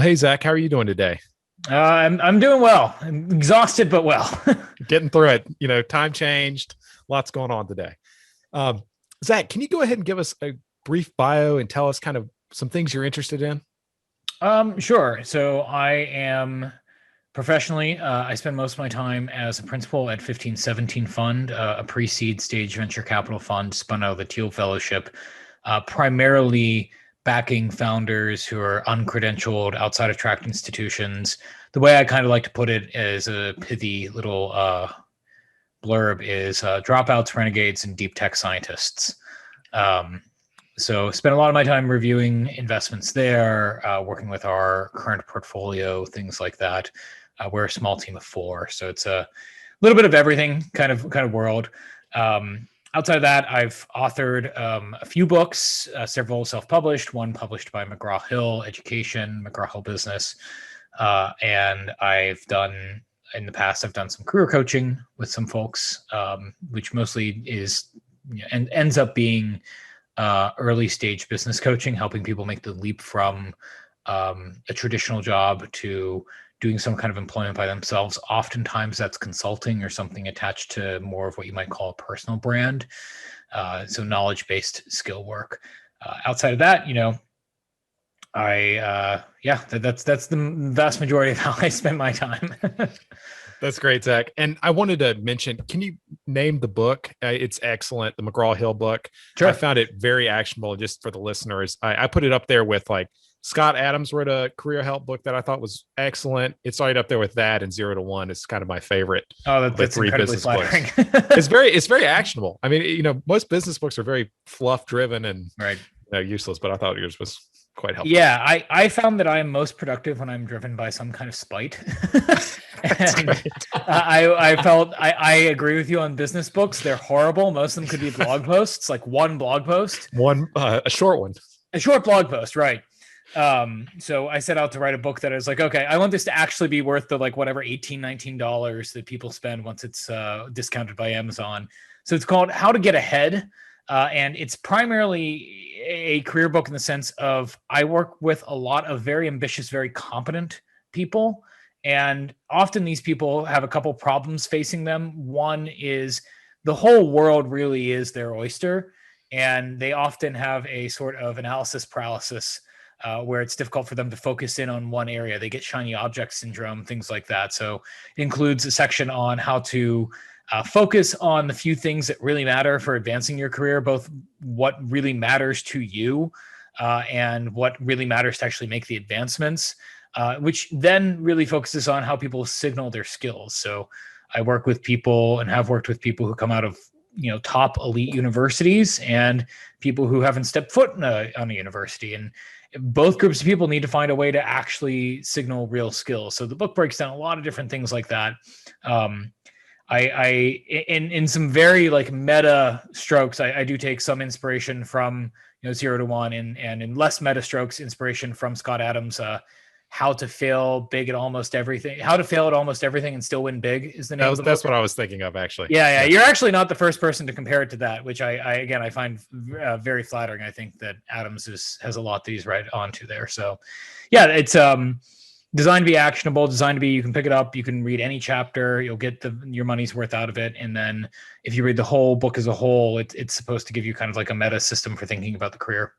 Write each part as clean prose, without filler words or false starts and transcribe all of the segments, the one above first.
Hey, Zach, how are you doing today? I'm doing well. I'm exhausted, but well. Getting through it. Time changed. Lots going on today. Um, Zach, can you go ahead and give us a brief bio and tell us kind of some things you're interested in? Sure. So I am professionally, I spend most of my time as a principal at 1517 Fund, a pre-seed stage venture capital fund spun out of the Teal Fellowship, primarily backing founders who are uncredentialed outside of tracked institutions. The way I kind of like to put it as a pithy little blurb is dropouts, renegades, and deep tech scientists. Um, so spent a lot of my time reviewing investments there, working with our current portfolio, things like that. We're a small team of four, so it's a little bit of everything kind of world. Outside of that, I've authored a few books, several self-published, one published by McGraw-Hill Education, McGraw-Hill Business, and in the past, I've done some career coaching with some folks, which mostly is and ends up being early stage business coaching, helping people make the leap from a traditional job to doing some kind of employment by themselves. Oftentimes that's consulting or something attached to more of what you might call a personal brand. So knowledge-based skill work. Outside of that, that's the vast majority of how I spend my time. That's great, Zach. And I wanted to mention, can you name the book? It's excellent, the McGraw-Hill book. I Sure. found it very actionable just for the listeners. I put it up there with like Scott Adams wrote a career help book that I thought was excellent. It's right up there with that, and Zero to One is kind of my favorite Oh, of the that's three incredibly business books. flattering. It's very actionable. I mean, most business books are very fluff driven and Right. useless, but I thought yours was quite helpful. Yeah, I found that I am most productive when I'm driven by some kind of spite. That's And great. I felt I agree with you on business books. They're horrible. Most of them could be blog posts, like one blog post, One, a short one. a short blog post, right? So I set out to write a book that is like, okay, I want this to actually be worth the like whatever $18-19 that people spend once it's discounted by Amazon. So it's called How to Get Ahead. And it's primarily a career book in the sense of I work with a lot of very ambitious, very competent people. And often these people have a couple problems facing them. One is the whole world really is their oyster. And they often have a sort of analysis paralysis where it's difficult for them to focus in on one area. They get shiny object syndrome, things like that. So it includes a section on how to focus on the few things that really matter for advancing your career, both what really matters to you and what really matters to actually make the advancements, which then really focuses on how people signal their skills. So I work with people and have worked with people who come out of top elite universities and people who haven't stepped foot on a university, and both groups of people need to find a way to actually signal real skills. So the book breaks down a lot of different things like that. In some very like meta strokes, I do take some inspiration from Zero to One, and in less meta strokes, inspiration from Scott Adams. How to fail big at almost everything. How to fail at almost everything and still win big is the name of the That's book. what I was thinking of, actually. Yeah. You're actually not the first person to compare it to that, which I find very flattering. I think that Adams has a lot that he's right onto there. So, yeah, it's designed to be actionable, designed to be, you can pick it up, you can read any chapter, you'll get your money's worth out of it. And then if you read the whole book as a whole, it's supposed to give you kind of like a meta system for thinking about the career.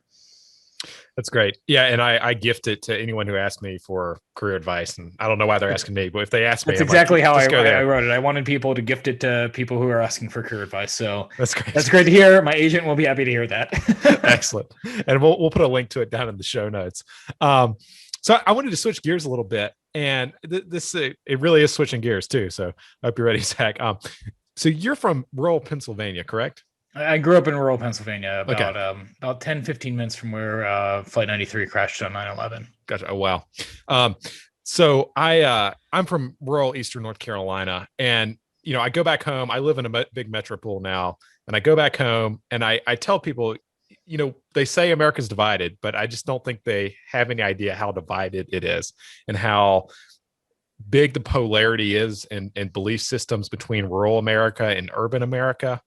That's great. Yeah, and I gift it to anyone who asks me for career advice, and I don't know why they're asking me, but if they ask me, That's I'm like, exactly how just go I there. wrote it. I wanted people to gift it to people who are asking for career advice. So That's great. that's great to hear. My agent will be happy to hear that. Excellent. And we'll put a link to it down in the show notes. So I wanted to switch gears a little bit, and it really is switching gears too. So I hope you're ready, Zach. So you're from rural Pennsylvania, correct? I grew up in rural Pennsylvania, Okay. about 10, 15 minutes from where Flight 93 crashed on 9/11. Gotcha. Oh, wow. So I'm from rural Eastern North Carolina, and I go back home. I live in a big metropole now, and I go back home, and I tell people, they say America's divided, but I just don't think they have any idea how divided it is and how big the polarity is and belief systems between rural America and urban America.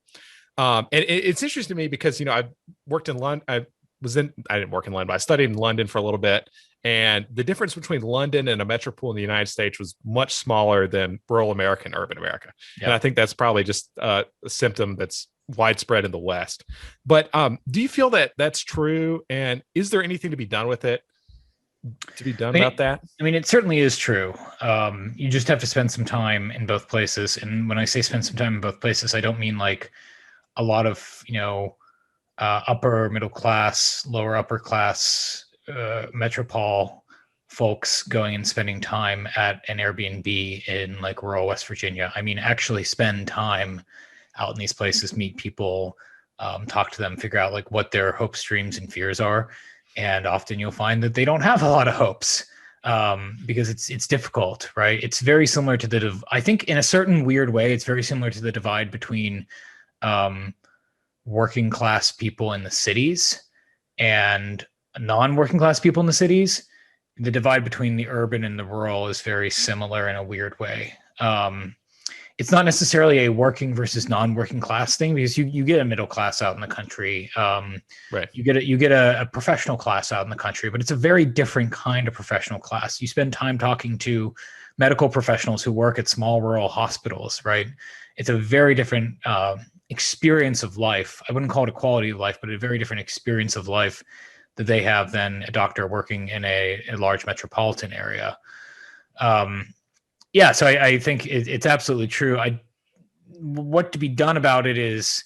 And it's interesting to me because I've worked in London. I didn't work in London, but I studied in London for a little bit, And the difference between London and a metropole in the United States was much smaller than rural America and urban America. Yeah. And I think that's probably just a symptom that's widespread in the West. But do you feel that that's true? And is there anything to be done with it? To be done about that? I mean, it certainly is true. You just have to spend some time in both places. And when I say spend some time in both places, I don't mean like a lot of, upper middle class, lower upper class metropole folks going and spending time at an Airbnb in like rural West Virginia. I mean, actually spend time out in these places, meet people, talk to them, figure out like what their hopes, dreams, and fears are. And often you'll find that they don't have a lot of hopes because it's difficult, right? It's very similar to I think in a certain weird way, it's very similar to the divide between working class people in the cities and non-working class people in the cities. The divide between the urban and the rural is very similar in a weird way. It's not necessarily a working versus non-working class thing because you get a middle class out in the country. Right. You get a professional class out in the country, but it's a very different kind of professional class. You spend time talking to medical professionals who work at small rural hospitals, right? It's a very different experience of life. I wouldn't call it a quality of life, but a very different experience of life that they have than a doctor working in a large metropolitan area. Yeah, so I think it's absolutely true. What to be done about it is,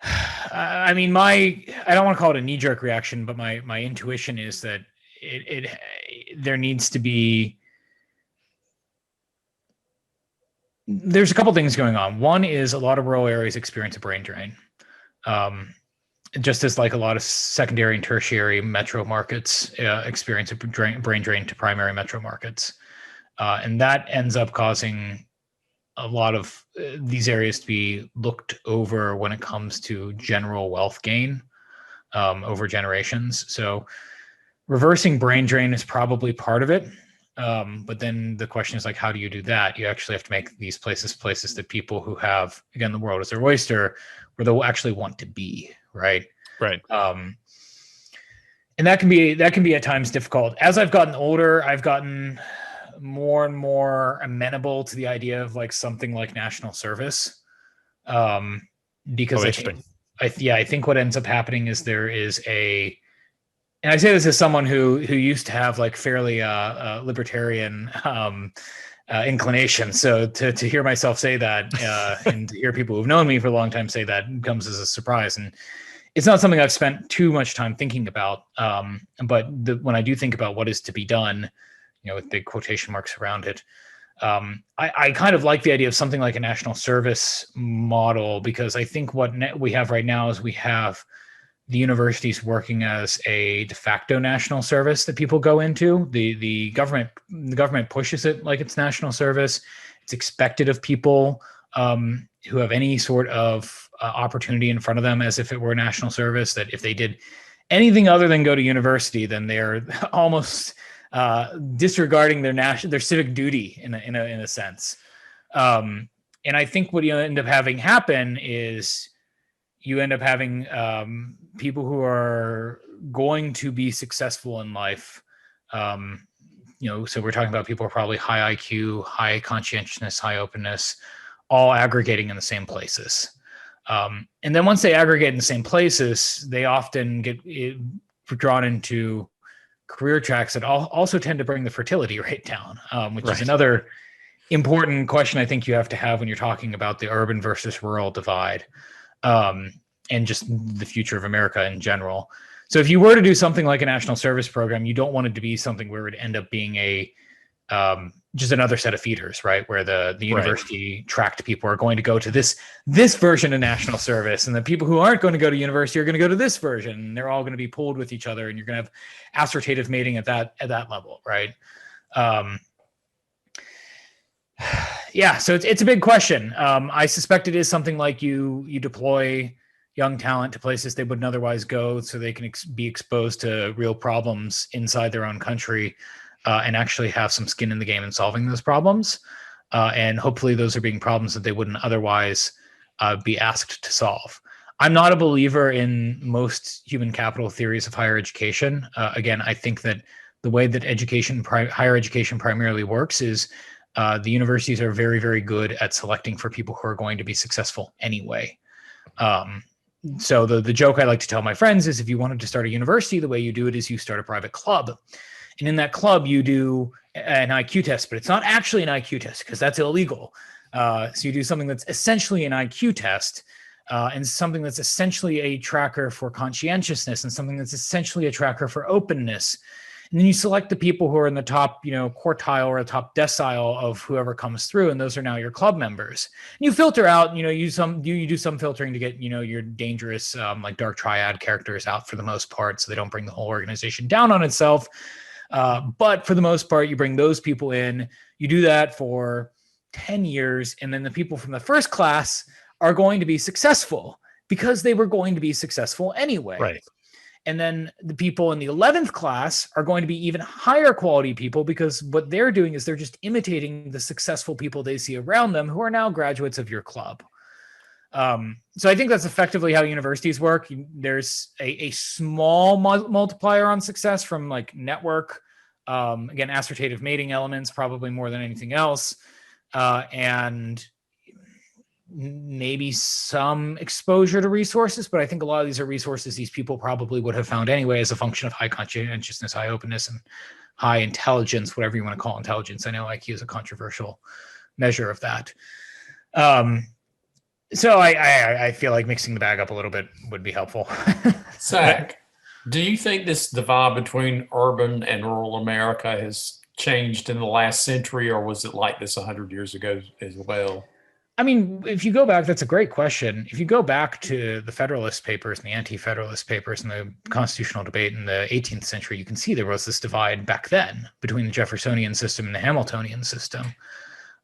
I mean, I don't want to call it a knee-jerk reaction, but my intuition is that there needs to be. There's a couple things going on. One is a lot of rural areas experience a brain drain, just as like a lot of secondary and tertiary metro markets experience a brain drain to primary metro markets. And that ends up causing a lot of these areas to be looked over when it comes to general wealth gain over generations. So reversing brain drain is probably part of it. But then the question is like, how do you do that? You actually have to make these places that people who have, again, the world as their oyster, where they'll actually want to be, right? Right. And that can be at times difficult. As I've gotten older, I've gotten more and more amenable to the idea of like something like national service. Because I think what ends up happening is there is and I say this as someone who used to have like fairly libertarian inclination. So to hear myself say that and to hear people who've known me for a long time say that comes as a surprise. And it's not something I've spent too much time thinking about. But when I do think about what is to be done, with big quotation marks around it, I kind of like the idea of something like a national service model, because I think what we have right now is we have the universities working as a de facto national service that people go into. The government pushes it like it's national service. It's expected of people who have any sort of opportunity in front of them as if it were national service, that if they did anything other than go to university, then they're almost disregarding their civic duty in a sense. And I think what you end up having happen is you end up having people who are going to be successful in life. So we're talking about people who are probably high IQ, high conscientiousness, high openness, all aggregating in the same places. And then once they aggregate in the same places, they often get drawn into career tracks that also tend to bring the fertility rate down, which is another important question I think you have to have when you're talking about the urban versus rural divide, and just the future of America in general. So if you were to do something like a national service program, you don't want it to be something where it would end up being just another set of feeders, right? Where the university tracked people are going to go to this version of national service, and the people who aren't going to go to university are going to go to this version. And they're all going to be pulled with each other, and you're going to have assortative mating at that level, right? Yeah, so it's a big question. I suspect it is something like you deploy young talent to places they wouldn't otherwise go, so they can be exposed to real problems inside their own country. And actually have some skin in the game in solving those problems. And hopefully those are being problems that they wouldn't otherwise be asked to solve. I'm not a believer in most human capital theories of higher education. Again, I think that the way that higher education primarily works is the universities are very, very good at selecting for people who are going to be successful anyway. So the joke I like to tell my friends is if you wanted to start a university, the way you do it is you start a private club. And in that club, you do an IQ test, but it's not actually an IQ test because that's illegal. So you do something that's essentially an IQ test, and something that's essentially a tracker for conscientiousness, and something that's essentially a tracker for openness. And then you select the people who are in the top, quartile or the top decile of whoever comes through, and those are now your club members. And you filter out, you do some filtering to get, your dangerous, like dark triad characters out for the most part, so they don't bring the whole organization down on itself. But for the most part, you bring those people in. You do that for 10 years, and then the people from the first class are going to be successful because they were going to be successful anyway. Right. And then the people in the 11th class are going to be even higher quality people because what they're doing is they're just imitating the successful people they see around them who are now graduates of your club. So I think that's effectively how universities work. There's a small multiplier on success from like network, again, assortative mating elements, probably more than anything else. And maybe some exposure to resources, but I think a lot of these are resources these people probably would have found anyway as a function of high conscientiousness, high openness, and high intelligence, whatever you want to call intelligence. I know IQ is a controversial measure of that. So I feel like mixing the bag up a little bit would be helpful. Zach, do you think this divide between urban and rural America has changed in the last century, or was it like this 100 years ago as well? I mean, if you go back, that's a great question. If you go back to the Federalist Papers and the Anti-Federalist Papers and the constitutional debate in the 18th century, you can see there was this divide back then between the Jeffersonian system and the Hamiltonian system.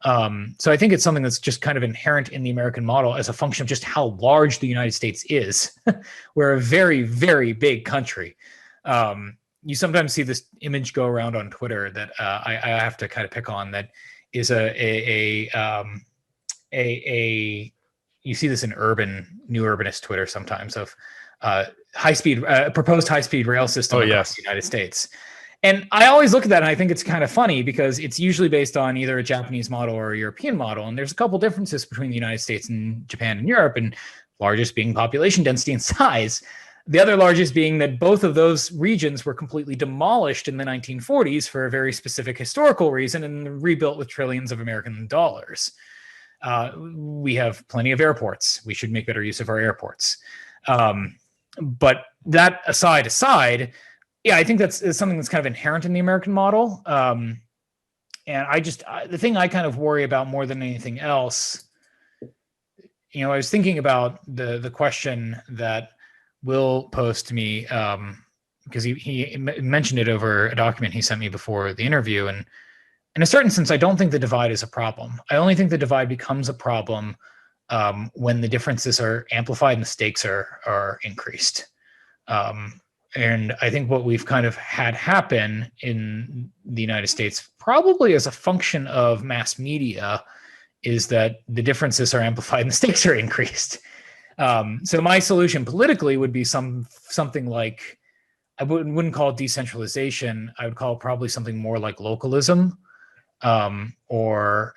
So I think it's something that's just kind of inherent in the American model as a function of just how large the United States is. We're a very, very big country. You sometimes see this image go around on Twitter that I have to kind of pick on, that is you see this in new urbanist Twitter sometimes, of proposed high-speed rail system across the United States. And I always look at that and I think it's kind of funny because it's usually based on either a Japanese model or a European model. And there's a couple differences between the United States and Japan and Europe, and largest being population density and size. The other largest being that both of those regions were completely demolished in the 1940s for a very specific historical reason and rebuilt with trillions of American dollars. We have plenty of airports. We should make better use of our airports. But that aside, yeah, I think that's something that's kind of inherent in the American model. And the thing I kind of worry about more than anything else, I was thinking about the question that Will posed to me, because he mentioned it over a document he sent me before the interview. And in a certain sense, I don't think the divide is a problem. I only think the divide becomes a problem when the differences are amplified and the stakes are increased. And I think what we've kind of had happen in the United States, probably as a function of mass media, is that the differences are amplified and the stakes are increased. So my solution politically would be something like, I wouldn't call it decentralization. I would call it probably something more like localism, or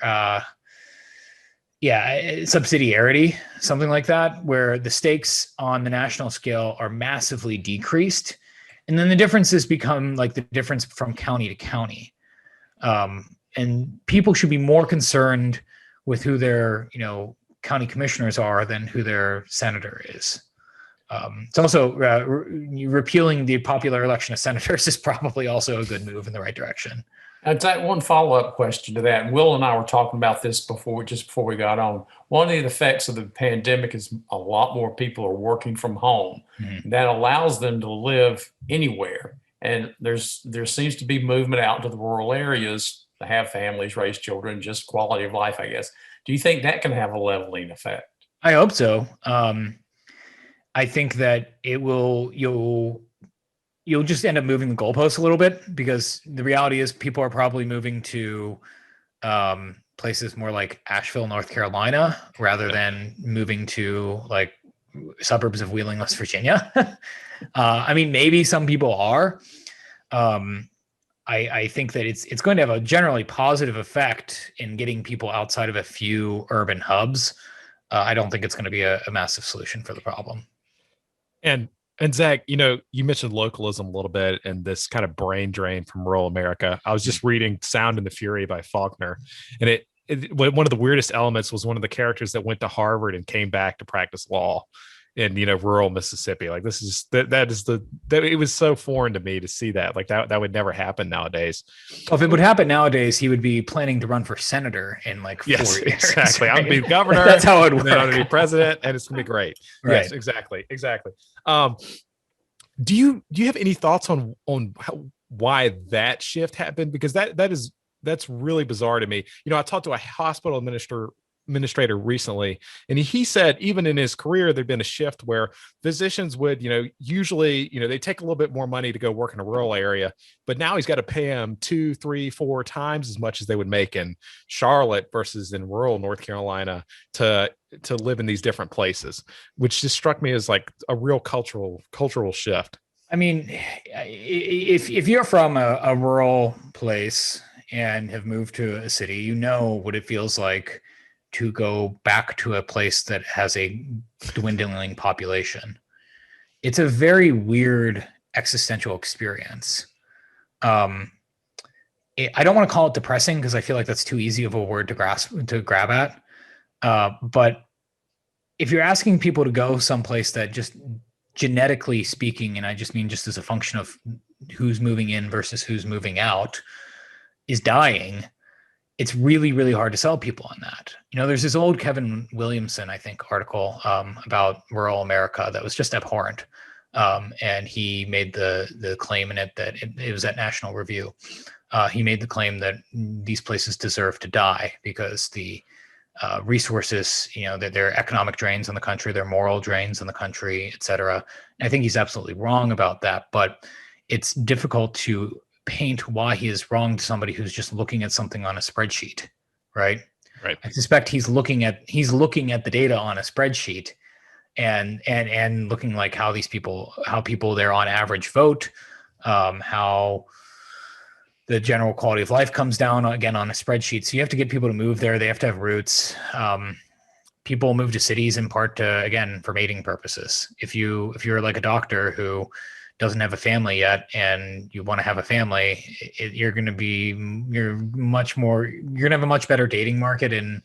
subsidiarity, something like that, where the stakes on the national scale are massively decreased. And then the differences become like the difference from county to county. And people should be more concerned with who their, county commissioners are than who their senator is. It's also repealing the popular election of senators is probably also a good move in the right direction. I'd take one follow-up question to that. Will and I were talking about this before we got on. One of the effects of the pandemic is a lot more people are working from home. Mm-hmm. That allows them to live anywhere. And there seems to be movement out to the rural areas to have families, raise children, just quality of life, I guess. Do you think that can have a leveling effect? I hope so. I think that you'll just end up moving the goalposts a little bit, because the reality is people are probably moving to places more like Asheville, North Carolina, rather than moving to like suburbs of Wheeling, West Virginia. I mean, maybe some people are. I think that it's going to have a generally positive effect in getting people outside of a few urban hubs. I don't think it's going to be a massive solution for the problem. And Zach, you mentioned localism a little bit and this kind of brain drain from rural America. I was just reading Sound and the Fury by Faulkner, and one of the weirdest elements was one of the characters that went to Harvard and came back to practice law in rural Mississippi. Like, this is that it was so foreign to me to see that. Like, that would never happen nowadays. Well, if it would happen nowadays, he would be planning to run for senator in like 4 years. Exactly. Right? I'm gonna be governor. That's how it would work. Then I'm gonna be president, and it's gonna be great. Right. Yes, exactly. Do you have any thoughts on why that shift happened? Because that's really bizarre to me. I talked to a hospital administrator recently, and he said even in his career there'd been a shift where physicians would usually they take a little bit more money to go work in a rural area, but now he's got to pay them 2, 3, 4 times as much as they would make in Charlotte versus in rural North Carolina to live in these different places, which just struck me as like a real cultural shift. I mean, if you're from a rural place and have moved to a city, you know what it feels like to go back to a place that has a dwindling population. It's a very weird existential experience. I don't want to call it depressing because I feel like that's too easy of a word to grab at. But if you're asking people to go someplace that just genetically speaking, and I just mean just as a function of who's moving in versus who's moving out, is dying, it's really, really hard to sell people on that. There's this old Kevin Williamson, I think, article about rural America that was just abhorrent. And he made the claim in it that it was at National Review. He made the claim that these places deserve to die because the resources, that they're economic drains on the country, they're moral drains on the country, et cetera. And I think he's absolutely wrong about that, but it's difficult to paint why he is wrong to somebody who's just looking at something on a spreadsheet, right? Right. I suspect he's looking at the data on a spreadsheet and looking like how people there on average vote, how the general quality of life comes down again on a spreadsheet. So you have to get people to move there. They have to have roots. People move to cities in part to, again, for mating purposes. If you're like a doctor who doesn't have a family yet and you want to have a family, you're going to have a much better dating market in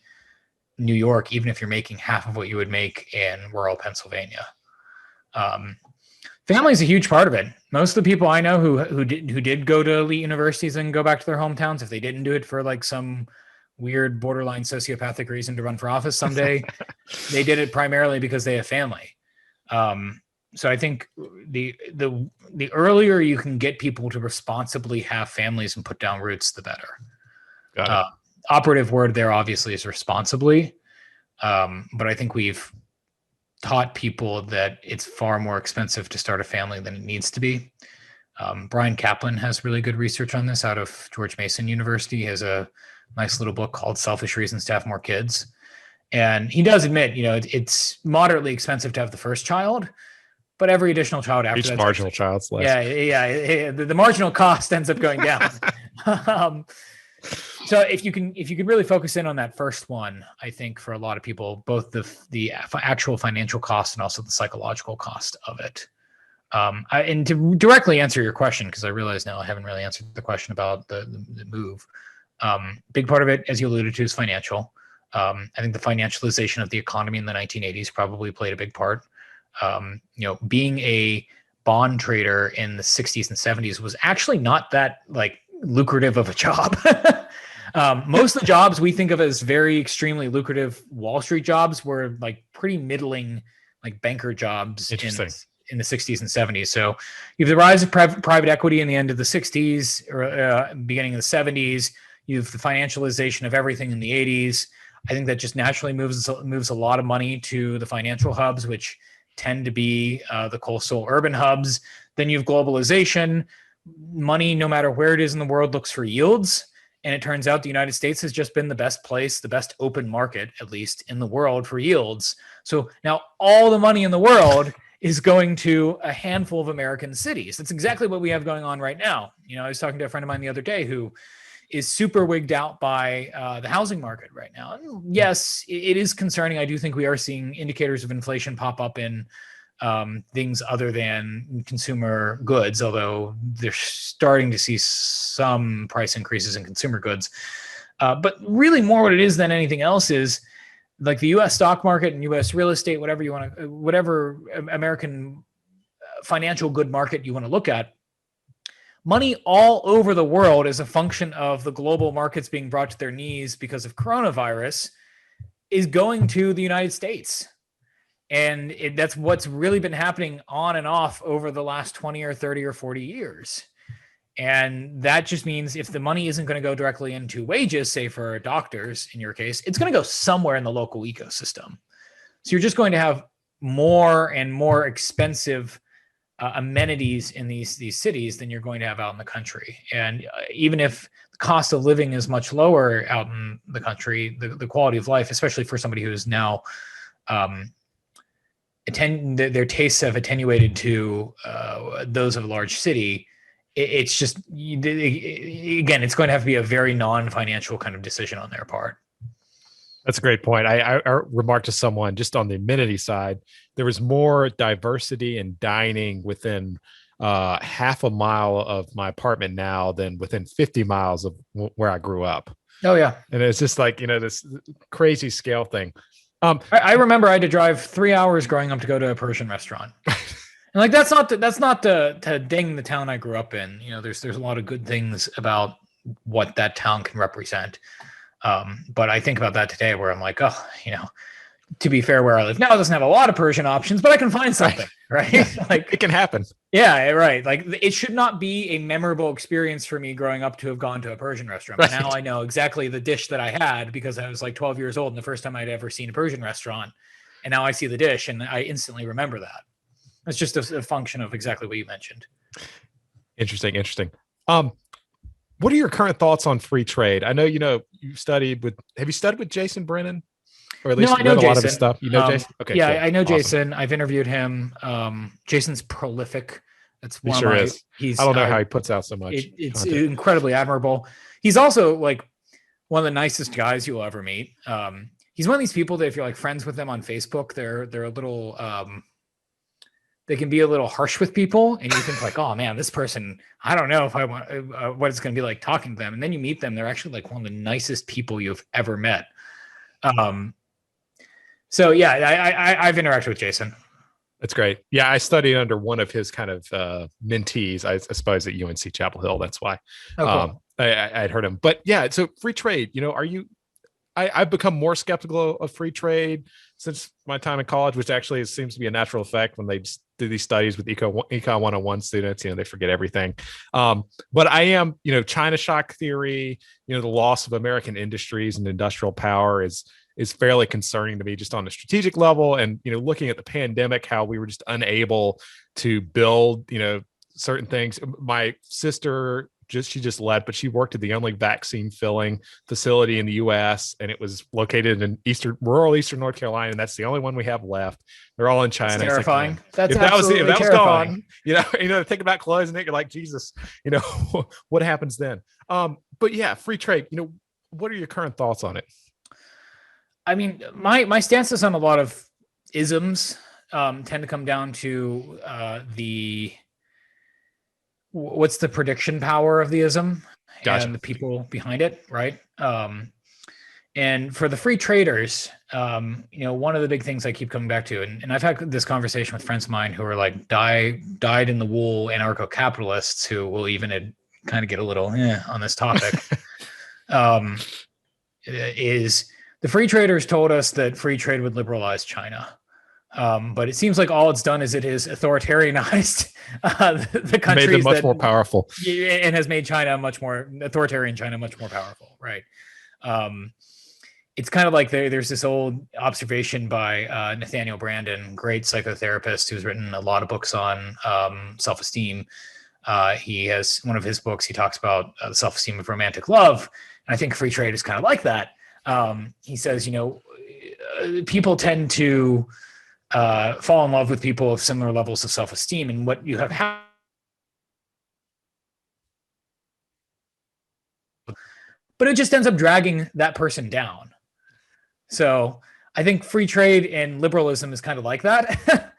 New York, even if you're making half of what you would make in rural Pennsylvania. Family is a huge part of it. Most of the people I know who did go to elite universities and go back to their hometowns, if they didn't do it for like some weird borderline sociopathic reason to run for office someday, they did it primarily because they have family. So I think the earlier you can get people to responsibly have families and put down roots, the better. Got it. Operative word there obviously is responsibly. But I think we've taught people that it's far more expensive to start a family than it needs to be. Brian Kaplan has really good research on this out of George Mason University. He has a nice little book called Selfish Reasons to Have More Kids. And he does admit, it's moderately expensive to have the first child, but every additional child after each that, marginal child's less. Yeah. The marginal cost ends up going down. So if you can really focus in on that first one, I think for a lot of people, both the actual financial cost and also the psychological cost of it. And to directly answer your question, because I realize now I haven't really answered the question about the move. Big part of it, as you alluded to, is financial. I think the financialization of the economy in the 1980s probably played a big part. Being a bond trader in the 60s and 70s was actually not that lucrative of a job. Most of the jobs we think of as very extremely lucrative Wall Street jobs were pretty middling, banker jobs in the 60s and 70s. So you have the rise of private equity in the end of the 60s or beginning of the 70s. You have the financialization of everything in the 80s. I think that just naturally moves a lot of money to the financial hubs, which tend to be the coastal urban hubs. Then you have globalization. Money, no matter where it is in the world, looks for yields. And it turns out the United States has just been the best place, the best open market, at least in the world, for yields. So now all the money in the world is going to a handful of American cities. That's exactly what we have going on right now. I was talking to a friend of mine the other day who is super wigged out by the housing market right now. And yes, it is concerning. I do think we are seeing indicators of inflation pop up in things other than consumer goods, although they're starting to see some price increases in consumer goods. But really more what it is than anything else is like the U.S. stock market and U.S. real estate, whatever American financial good market you want to look at. Money all over the world is a function of the global markets being brought to their knees because of coronavirus is going to the United States. And that's what's really been happening on and off over the last 20 or 30 or 40 years. And that just means if the money isn't going to go directly into wages, say for doctors in your case, it's going to go somewhere in the local ecosystem. So you're just going to have more and more expensive amenities in these cities than you're going to have out in the country. And even if the cost of living is much lower out in the country, the quality of life, especially for somebody who's now their tastes have attenuated to those of a large city, it's just, again, it's going to have to be a very non-financial kind of decision on their part. That's a great point. I remarked to someone just on the amenity side, there was more diversity in dining within half a mile of my apartment now than within 50 miles of where I grew up. Oh, yeah. And it's just like, this crazy scale thing. I remember I had to drive 3 hours growing up to go to a Persian restaurant. And like, that's not to ding the town I grew up in. There's a lot of good things about what that town can represent. But I think about that today where I'm like, to be fair, where I live now, it doesn't have a lot of Persian options, but I can find something, right? Like it can happen. Yeah, right. Like it should not be a memorable experience for me growing up to have gone to a Persian restaurant. But now I know exactly the dish that I had because I was like 12 years old and the first time I'd ever seen a Persian restaurant. And now I see the dish and I instantly remember that. It's just a function of exactly what you mentioned. Interesting. What are your current thoughts on free trade? I know, have you studied with Jason Brennan? Or at least I know read a Jason. lot of his stuff. You know Jason? Okay. Yeah, cool. I know Awesome. Jason. I've interviewed him. Jason's prolific. That's one sure of my. Is. I don't know how he puts out so much. It's incredibly admirable. He's also like one of the nicest guys you'll ever meet. He's one of these people that if you're like friends with them on Facebook, they're a little. They can be a little harsh with people, and you think like, oh man, this person. I don't know if I want what it's going to be like talking to them, and then you meet them. They're actually like one of the nicest people you've ever met. So yeah, I've interacted with Jason. That's great. Yeah, I studied under one of his kind of mentees, I suppose, at UNC Chapel Hill. That's why cool. I'd heard him. But yeah, so free trade, are you, I've become more skeptical of free trade since my time in college, which actually seems to be a natural effect when they do these studies with Econ 101 students, they forget everything. But I am, China shock theory, the loss of American industries and industrial power is fairly concerning to me just on a strategic level. And, looking at the pandemic, how we were just unable to build, certain things. My sister she just left, but she worked at the only vaccine filling facility in the U.S. and it was located in rural Eastern North Carolina. And that's the only one we have left. They're all in China. That's terrifying. Like, if that was gone, think about closing it. You're like, Jesus, what happens then? But yeah, free trade, what are your current thoughts on it? I mean, my stances on a lot of isms tend to come down to what's the prediction power of the ism and the people behind it, right? And for the free traders, one of the big things I keep coming back to, and I've had this conversation with friends of mine who are like dyed in the wool anarcho-capitalists who will even kind of get a little on this topic, is the free traders told us that free trade would liberalize China. But it seems like all it's done is it has authoritarianized the countries, made them much more powerful, and has made China much more powerful, right? It's kind of like there's this old observation by Nathaniel Branden, great psychotherapist who's written a lot of books on self-esteem. He has one of his books. He talks about the self-esteem of romantic love, and I think free trade is kind of like that. He says, people tend to fall in love with people of similar levels of self-esteem, and what you have but it just ends up dragging that person down. So I think free trade and liberalism is kind of like that.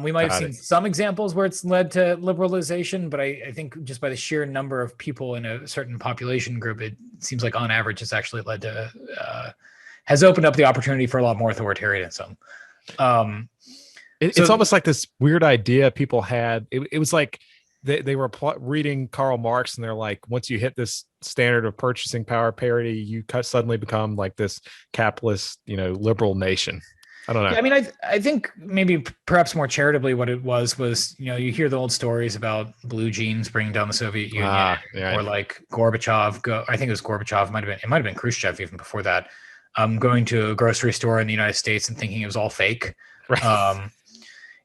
We might have seen some examples where it's led to liberalization, but I think just by the sheer number of people in a certain population group, it seems like on average it's actually led to, has opened up the opportunity for a lot more authoritarianism. It's almost like this weird idea people had. It was like they were reading Karl Marx, and they're like, once you hit this standard of purchasing power parity, you suddenly become like this capitalist, liberal nation. I don't know. Yeah, I mean, I think maybe perhaps more charitably what it was, you hear the old stories about blue jeans bringing down the Soviet Union, or like Gorbachev. I think it was Gorbachev. It might have been Khrushchev even before that. Going to a grocery store in the United States and thinking it was all fake. Right.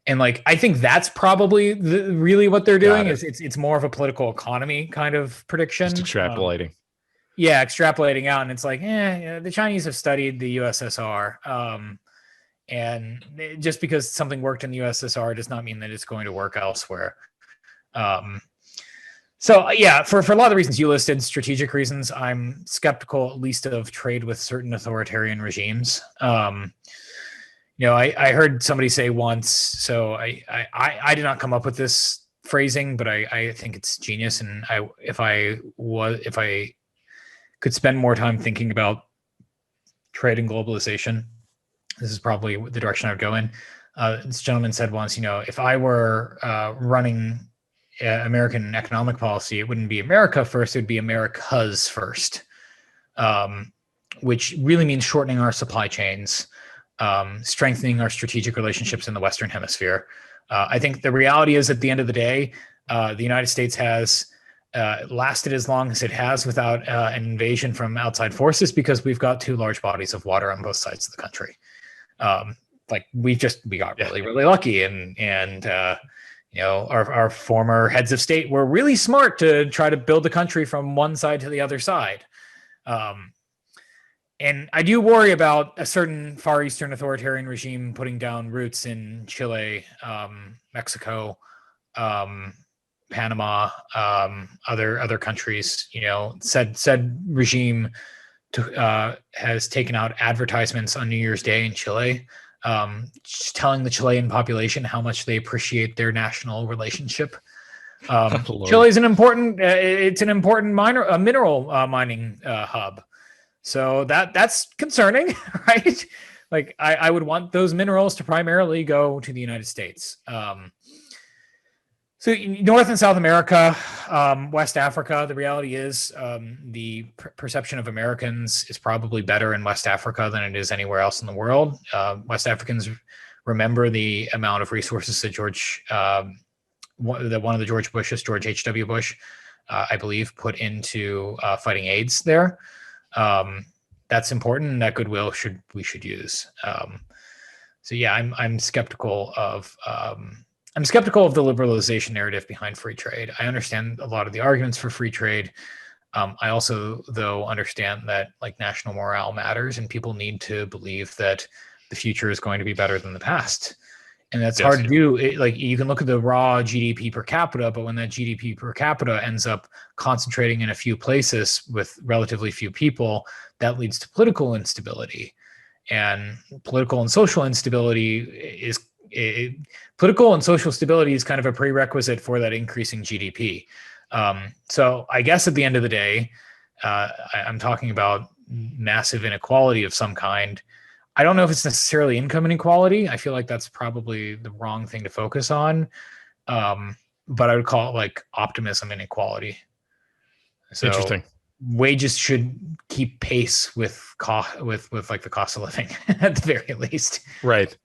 And like, I think that's probably really what they're doing. It's more of a political economy kind of prediction. Just extrapolating. Extrapolating out, and it's like, the Chinese have studied the USSR. And just because something worked in the USSR does not mean that it's going to work elsewhere. So for a lot of the reasons you listed, strategic reasons, I'm skeptical at least of trade with certain authoritarian regimes. I heard somebody say once, so I did not come up with this phrasing, but I think it's genius. And if I could spend more time thinking about trade and globalization, this is probably the direction I would go in. This gentleman said once, if I were running American economic policy, it wouldn't be America first, it would be America's first, which really means shortening our supply chains, strengthening our strategic relationships in the Western Hemisphere. I think the reality is, at the end of the day, the United States has lasted as long as it has without an invasion from outside forces because we've got two large bodies of water on both sides of the country. We got really, really lucky, and our former heads of state were really smart to try to build the country from one side to the other side. And I do worry about a certain Far Eastern authoritarian regime putting down roots in Chile, Mexico, Panama, other countries. Said regime has taken out advertisements on New Year's Day in Chile, telling the Chilean population how much they appreciate their national relationship. Chile is an important mineral mining hub. So that's concerning, right? Like I would want those minerals to primarily go to the United States. So North and South America, West Africa, the reality is the perception of Americans is probably better in West Africa than it is anywhere else in the world. West Africans remember the amount of resources that one of the George Bushes, George H.W. Bush, I believe, put into fighting AIDS there. That's important, and that goodwill we should use. I'm skeptical of the liberalization narrative behind free trade. I understand a lot of the arguments for free trade. I also, though, understand that national morale matters, and people need to believe that the future is going to be better than the past. And that's hard to do. You can look at the raw GDP per capita, but when that GDP per capita ends up concentrating in a few places with relatively few people, that leads to political instability. And political and social instability is kind of a prerequisite for that increasing GDP. So I guess at the end of the day, I'm talking about massive inequality of some kind. I don't know if it's necessarily income inequality. I feel like that's probably the wrong thing to focus on. But I would call it optimism inequality. So interesting. Wages should keep pace with the cost of living at the very least. Right.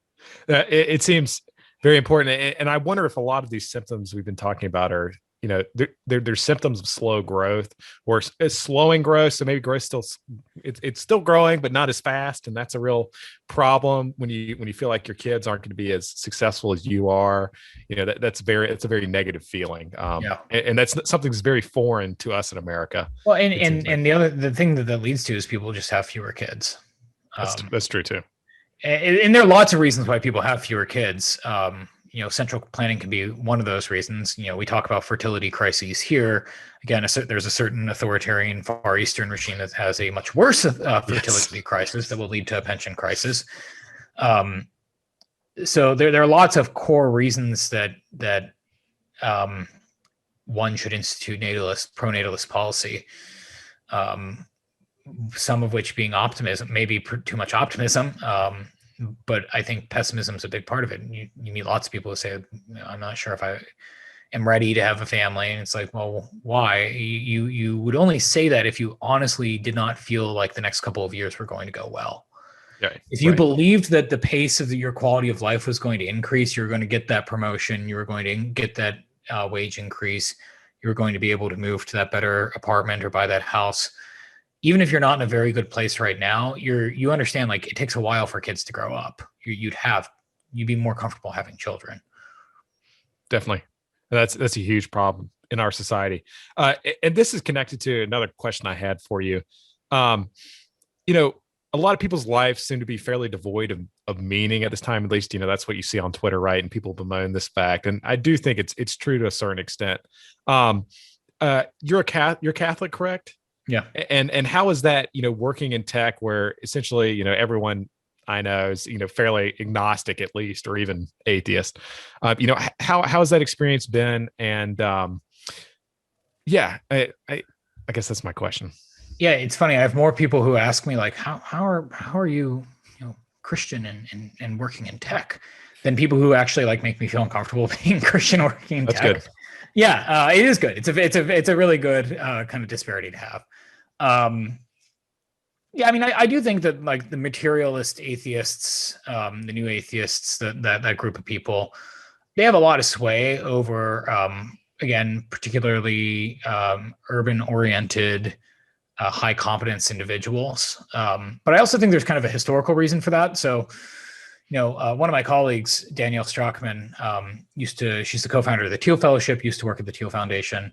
It seems very important. And I wonder if a lot of these symptoms we've been talking about are there's symptoms of slow growth, or it's slowing growth. So maybe growth it's still growing, but not as fast. And that's a real problem when you feel like your kids aren't going to be as successful as you are. It's a very negative feeling. And that's something that's very foreign to us in America. Well, and the thing that leads to is people just have fewer kids. That's true too. And there are lots of reasons why people have fewer kids. Central planning can be one of those reasons. We talk about fertility crises here. Again, there's a certain authoritarian Far Eastern regime that has a much worse fertility crisis that will lead to a pension crisis. So there are lots of core reasons that one should institute pronatalist policy. Some of which being optimism, maybe too much optimism. But I think pessimism is a big part of it. And you meet lots of people who say, I'm not sure if I am ready to have a family. And it's like, well, why? You would only say that if you honestly did not feel like the next couple of years were going to go well. Yeah, if you believed that the pace of your quality of life was going to increase, you're going to get that promotion, you were going to get that wage increase, you're going to be able to move to that better apartment or buy that house. Even if you're not in a very good place right now, you understand, like, it takes a while for kids to grow up. You'd be more comfortable having children. Definitely. That's a huge problem in our society. And this is connected to another question I had for you. A lot of people's lives seem to be fairly devoid of meaning at this time. At least, that's what you see on Twitter, right? And people bemoan this fact. And I do think it's true to a certain extent. You're Catholic, correct? Yeah. And how is that, working in tech where essentially, everyone I know is, fairly agnostic at least, or even atheist. How has that experience been? And I guess that's my question. Yeah, it's funny. I have more people who ask me, like, how are you, Christian and working in tech, than people who actually make me feel uncomfortable being Christian working in tech. That's good. Yeah, it is good. It's a really good kind of disparity to have. I do think that the materialist atheists, the new atheists, that group of people, they have a lot of sway over, again, particularly urban oriented, high competence individuals. But I also think there's kind of a historical reason for that. So, one of my colleagues, Danielle Strockman, she's the co-founder of the Teal Fellowship, used to work at the Teal Foundation.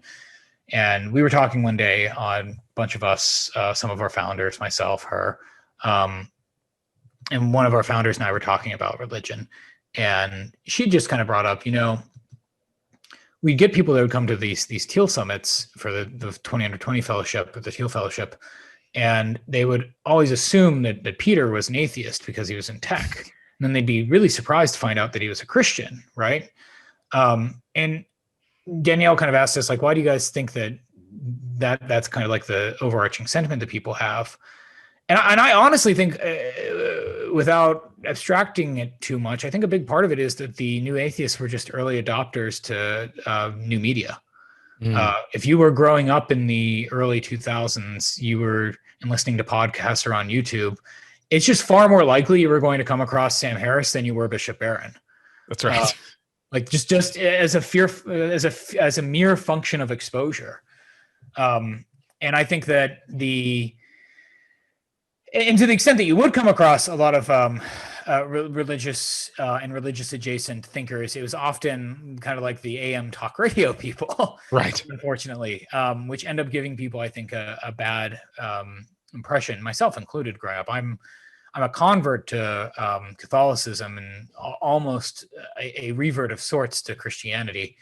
And we were talking one day on a bunch of us, some of our founders, myself, her, and one of our founders and I were talking about religion. And she just kind of brought up, we'd get people that would come to these Teal summits for the 20 under 20 fellowship, or the Teal Fellowship. And they would always assume that Peter was an atheist because he was in tech. And then they'd be really surprised to find out that he was a Christian, right? And Danielle kind of asked us, why do you guys think that's kind of the overarching sentiment that people have? And I honestly think, without abstracting it too much, I think a big part of it is that the new atheists were just early adopters to new media. If you were growing up in the early 2000s, you were listening to podcasts or on YouTube, it's just far more likely you were going to come across Sam Harris than you were Bishop Barron. That's right. Just as a mere function of exposure. And I think that and to the extent that you would come across a lot of religious and religious adjacent thinkers, it was often kind of like the AM talk radio people, right? Unfortunately, which end up giving people, I think, a bad impression, myself included. Growing up, I'm a convert to Catholicism and almost a revert of sorts to Christianity,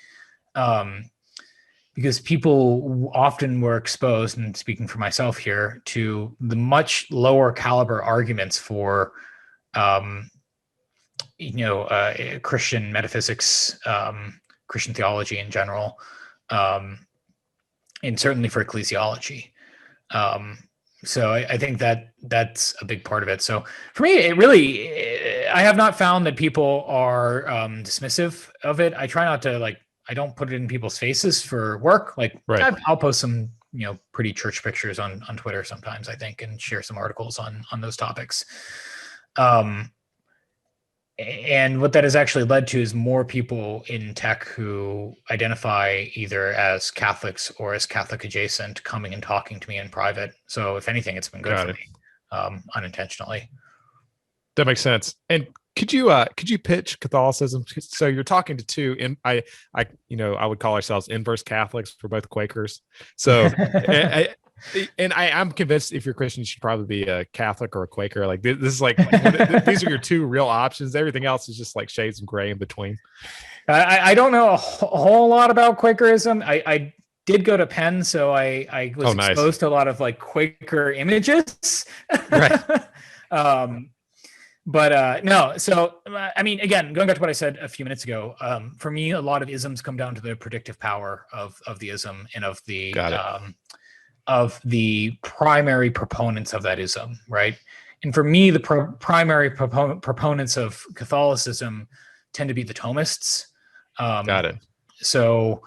because people often were exposed, and speaking for myself here, to the much lower caliber arguments for, Christian metaphysics, Christian theology in general, and certainly for ecclesiology. So I think that's a big part of it. So for me, I have not found that people are dismissive of it. I try not to I don't put it in people's faces for work. Right. I'll post some, pretty church pictures on Twitter sometimes, I think, and share some articles on those topics. And what that has actually led to is more people in tech who identify either as Catholics or as Catholic adjacent coming and talking to me in private. So if anything, it's been good Got for it. me, unintentionally. That makes sense. And could you pitch Catholicism? So you're talking to two, and I would call ourselves inverse Catholics. We're both Quakers. So I'm convinced if you're Christian, you should probably be a Catholic or a Quaker. Like this is like these are your two real options. Everything else is just like shades of gray in between. I don't know a whole lot about Quakerism. I did go to Penn, so I was nice. exposed to a lot of like Quaker images. Right. But no, so I mean, again, going back to what I said a few minutes ago, for me, a lot of isms come down to the predictive power of the ism and of the primary proponents of that ism, right? And for me, the primary proponents of Catholicism tend to be the Thomists. Got it. So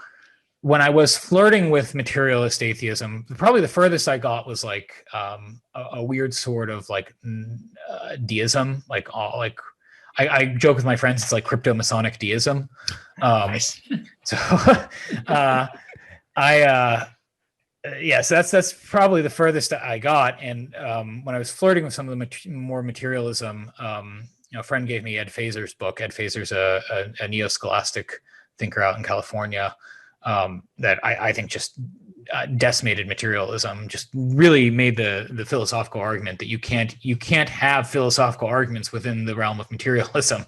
when I was flirting with materialist atheism, probably the furthest I got was like a weird sort of like deism, I joke with my friends, it's like crypto-Masonic deism. Nice. So so that's probably the furthest I got. And when I was flirting with some of the more materialism, a friend gave me Ed Feser's book. Ed Feser's a neo-scholastic thinker out in California that I think just decimated materialism, just really made the philosophical argument that you can't have philosophical arguments within the realm of materialism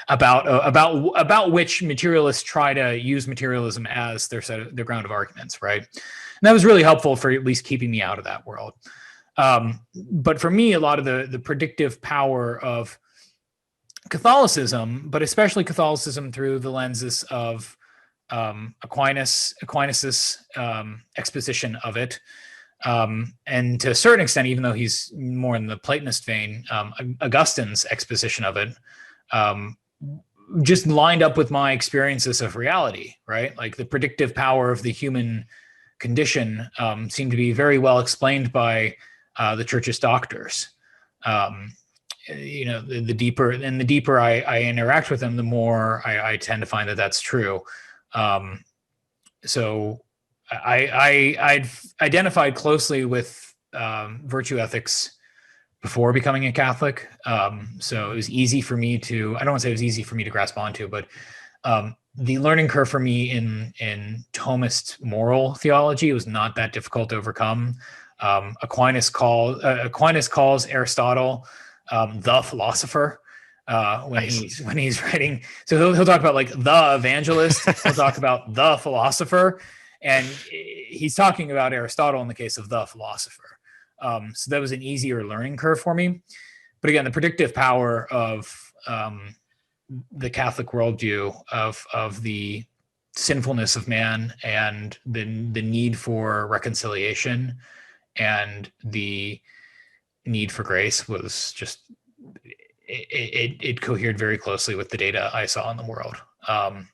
about which materialists try to use materialism as their ground of arguments, right? And that was really helpful for at least keeping me out of that world. But for me, a lot of the predictive power of Catholicism, but especially Catholicism through the lenses of Aquinas's exposition of it, and to a certain extent, even though he's more in the Platonist vein, Augustine's exposition of it, just lined up with my experiences of reality, right? Like the predictive power of the human condition seemed to be very well explained by the Church's doctors. The deeper I interact with them, the more I tend to find that that's true. So I'd identified closely with virtue ethics before becoming a Catholic. So it was easy for me I don't want to say it was easy for me to grasp onto, but the learning curve for me in Thomist moral theology was not that difficult to overcome. Aquinas calls Aristotle the philosopher when he's writing. So he'll talk about like the evangelist. He'll talk about the philosopher, and he's talking about Aristotle in the case of the philosopher. So that was an easier learning curve for me. But again, the predictive power of the Catholic worldview of the sinfulness of man and the need for reconciliation and the need for grace was just it cohered very closely with the data I saw in the world. And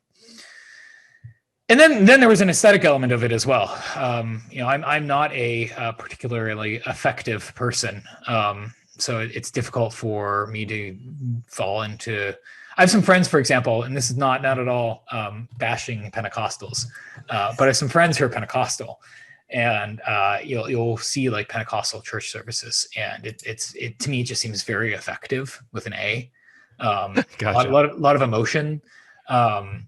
then there was an aesthetic element of it as well. I'm not a particularly effective person, so it's difficult for me to fall into. I have some friends, for example, and this is not at all bashing Pentecostals, but I have some friends who are Pentecostal, and you'll see like Pentecostal church services, and it to me it just seems very effective with an A. Gotcha. A lot of emotion, and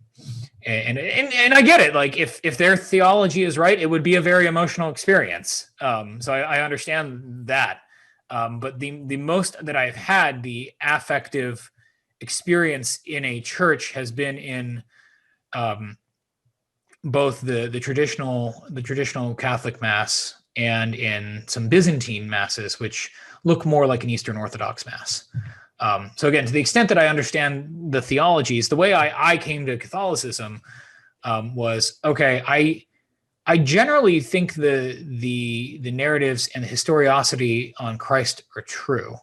I get it. Like if their theology is right, it would be a very emotional experience. So I understand that. But the most that I've had, the affective experience in a church has been in both the traditional Catholic Mass and in some Byzantine masses, which look more like an Eastern Orthodox Mass. So again, to the extent that I understand the theologies, the way I came to Catholicism was, okay, I generally think the narratives and the historiosity on Christ are true.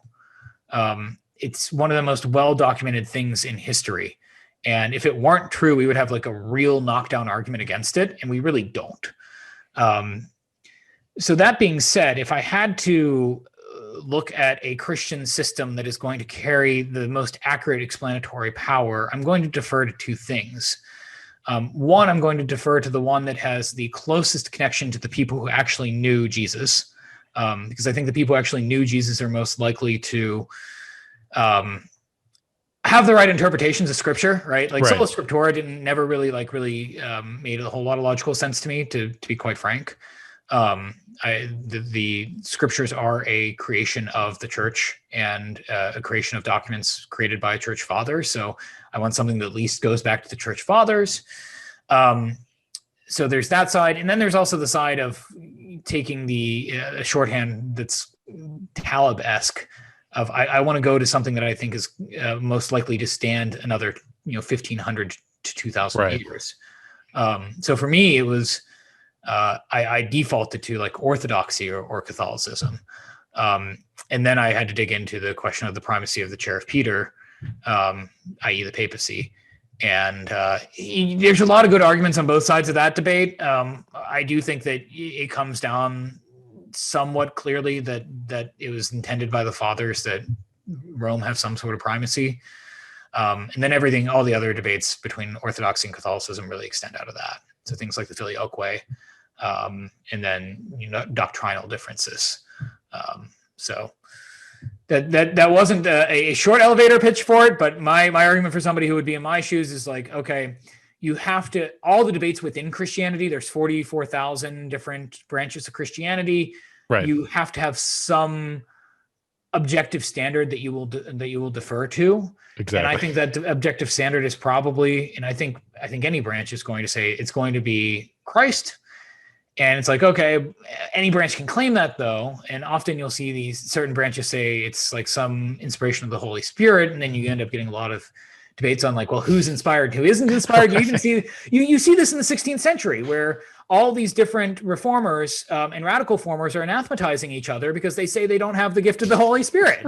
It's one of the most well-documented things in history. And if it weren't true, we would have like a real knockdown argument against it. And we really don't. So that being said, if I had to look at a Christian system that is going to carry the most accurate explanatory power, I'm going to defer to two things. One, I'm going to defer to the one that has the closest connection to the people who actually knew Jesus, because I think the people who actually knew Jesus are most likely to have the right interpretations of Scripture, right? Like Right. Sola Scriptura never really made a whole lot of logical sense to me, to be quite frank. The Scriptures are a creation of the church and a creation of documents created by a church father. So I want something that at least goes back to the church fathers. So there's that side. And then there's also the side of taking the shorthand that's Taleb-esque of I want to go to something that I think is most likely to stand another 1,500 to 2,000 years. So for me, it was I defaulted to like orthodoxy or Catholicism. And then I had to dig into the question of the primacy of the chair of Peter, i.e. the papacy. And there's a lot of good arguments on both sides of that debate. I do think that it comes down somewhat clearly that it was intended by the fathers that Rome have some sort of primacy. And then all the other debates between Orthodoxy and Catholicism really extend out of that. So things like the Filioque, and then doctrinal differences. So that wasn't a short elevator pitch for it, but my argument for somebody who would be in my shoes is like, okay, you have to, all the debates within Christianity, there's 44,000 different branches of Christianity. Right. You have to have some objective standard that you will defer to. Exactly. And I think that the objective standard is probably, and I think any branch is going to say it's going to be Christ. And it's like, okay, any branch can claim that though. And often you'll see these certain branches say it's like some inspiration of the Holy Spirit. And then you end up getting a lot of debates on like, well, who's inspired, who isn't inspired. You even see, you see this in the 16th century where all these different reformers and radical formers are anathematizing each other because they say they don't have the gift of the Holy Spirit.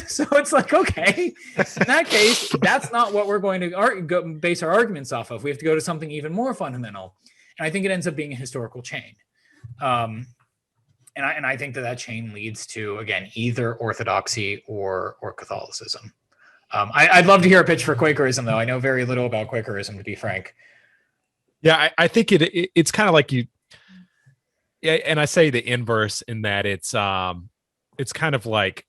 So it's like, okay, in that case, that's not what we're going to base our arguments off of. We have to go to something even more fundamental. And I think it ends up being a historical chain. And I think that chain leads to, again, either orthodoxy or Catholicism. I'd love to hear a pitch for Quakerism, though. I know very little about Quakerism, to be frank. Yeah, I think it's kind of like and I say the inverse in that it's kind of like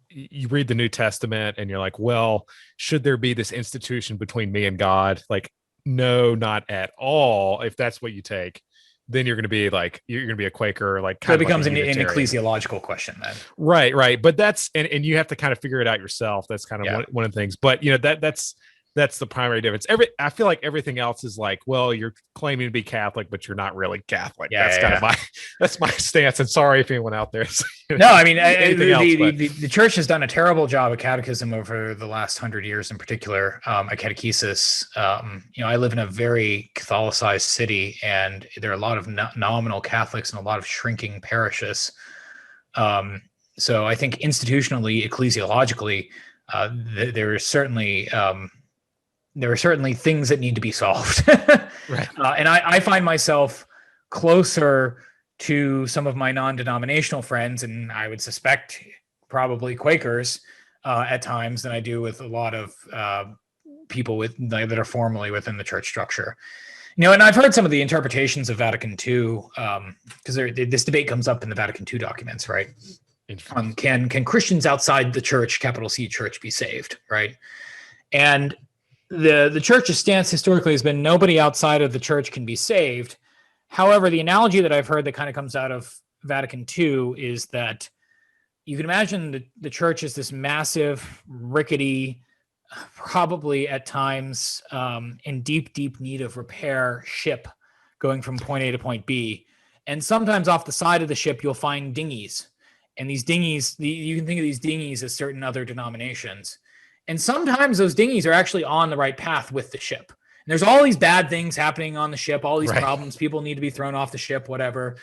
you read the New Testament and you're like, well, should there be this institution between me and God? Like, no, not at all. If that's what you take, then you're going to be like, you're going to be a Quaker, like kind so it becomes like an ecclesiological question then. Right. But that's, and you have to kind of figure it out yourself. That's kind of one of the things, but that's the primary difference. I feel like everything else is like, well, you're claiming to be Catholic, but you're not really Catholic. That's kind of that's my stance. And sorry if anyone out there. No, I mean, the church has done a terrible job of catechism over the last 100 years in particular, at catechesis. I live in a very Catholicized city and there are a lot of nominal Catholics and a lot of shrinking parishes. So I think institutionally, ecclesiologically, there are certainly things that need to be solved. Right. And I find myself closer to some of my non-denominational friends, and I would suspect probably Quakers at times, than I do with a lot of people that are formally within the church structure. And I've heard some of the interpretations of Vatican II, because this debate comes up in the Vatican II documents, right? Can Christians outside the church, capital C church, be saved, right? And the church's stance historically has been nobody outside of the church can be saved. However, the analogy that I've heard that kind of comes out of Vatican II is that you can imagine the church is this massive, rickety, probably at times in deep need of repair ship going from point A to point B. And sometimes off the side of the ship, you'll find dinghies. And these dinghies, you can think of these dinghies as certain other denominations. And sometimes those dinghies are actually on the right path with the ship. And there's all these bad things happening on the ship, all these problems, people need to be thrown off the ship, whatever.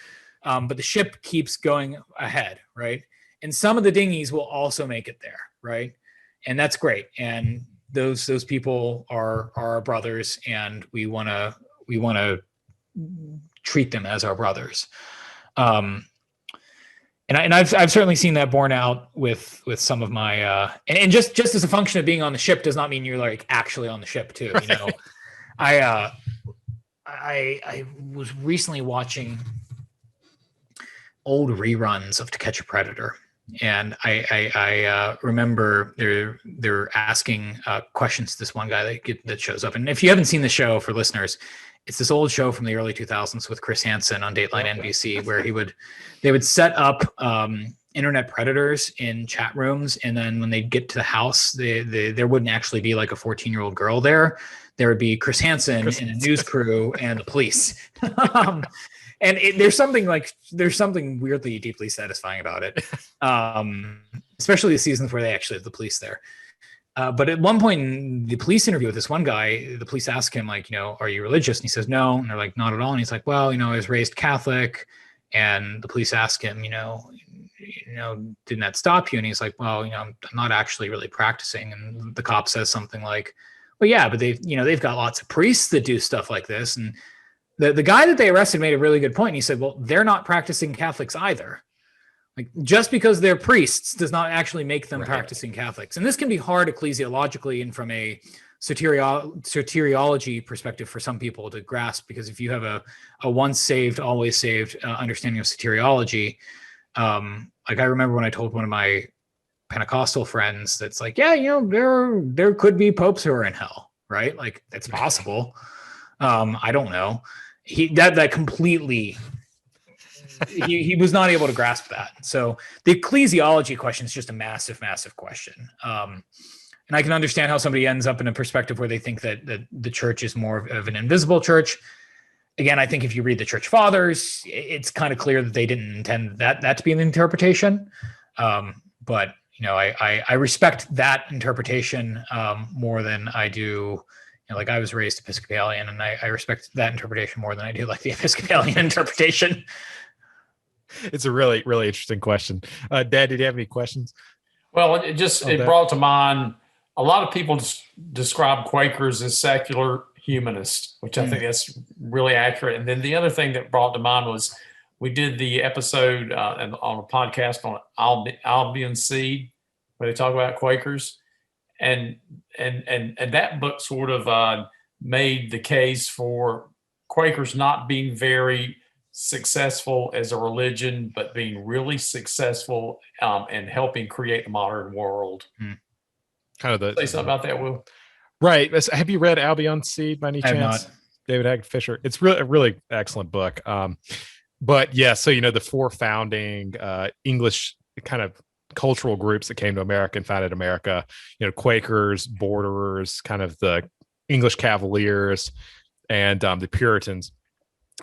But the ship keeps going ahead, right? And some of the dinghies will also make it there, right? And that's great. And those people are our brothers, and we want to treat them as our brothers. And I've certainly seen that borne out with some of my and just as a function of being on the ship does not mean you're like actually on the ship too. You know, I was recently watching old reruns of To Catch a Predator, and I remember they're asking questions to this one guy that shows up. And if you haven't seen the show, for listeners, it's this old show from the early 2000s with Chris Hansen on Dateline NBC, where they would set up internet predators in chat rooms, and then when they'd get to the house, there wouldn't actually be like a 14-year-old girl there. There would be Chris Hansen and a news crew and the police. And there's something weirdly, deeply satisfying about it, especially the seasons where they actually have the police there. But at one point in the police interview with this one guy, the police ask him, like, you know, are you religious? And he says, no. And they're like, not at all. And he's like, well, you know, I was raised Catholic. And the police ask him, you know, didn't that stop you? And he's like, well, you know, I'm not actually really practicing. And the cop says something like, well, yeah, but they've got lots of priests that do stuff like this. And the guy that they arrested made a really good point. And he said, well, they're not practicing Catholics either. Like, just because they're priests does not actually make them practicing Catholics. And this can be hard ecclesiologically and from a soteriology perspective for some people to grasp, because if you have a once saved, always saved understanding of soteriology, like I remember when I told one of my Pentecostal friends that's like, yeah, you know, there could be popes who are in hell, right? Like, that's possible. I don't know. That completely, he was not able to grasp that. So the ecclesiology question is just a massive, massive question. And I can understand how somebody ends up in a perspective where they think that the church is more of an invisible church. Again, I think if you read the church fathers, it's kind of clear that they didn't intend that to be an interpretation. But you know, I respect that interpretation more than I do. Like, I was raised Episcopalian, and I respect that interpretation more than I do like the Episcopalian interpretation. It's a really, really interesting question. Dad, did you have any questions? Well, it brought to mind, a lot of people describe Quakers as secular humanists, which I think that's really accurate. And then the other thing that brought to mind was we did the episode on a podcast on Albion Seed, where they talk about Quakers. And that book sort of made the case for Quakers not being very successful as a religion, but being really successful and helping create the modern world. Kind of say something about that, Will. Right. Have you read Albion Seed by any chance? I have not. David Haggard Fisher. It's really a really excellent book. But yeah, so you know, the four founding English kind of cultural groups that came to America and founded America, you know, Quakers, Borderers, kind of the English Cavaliers, and the Puritans.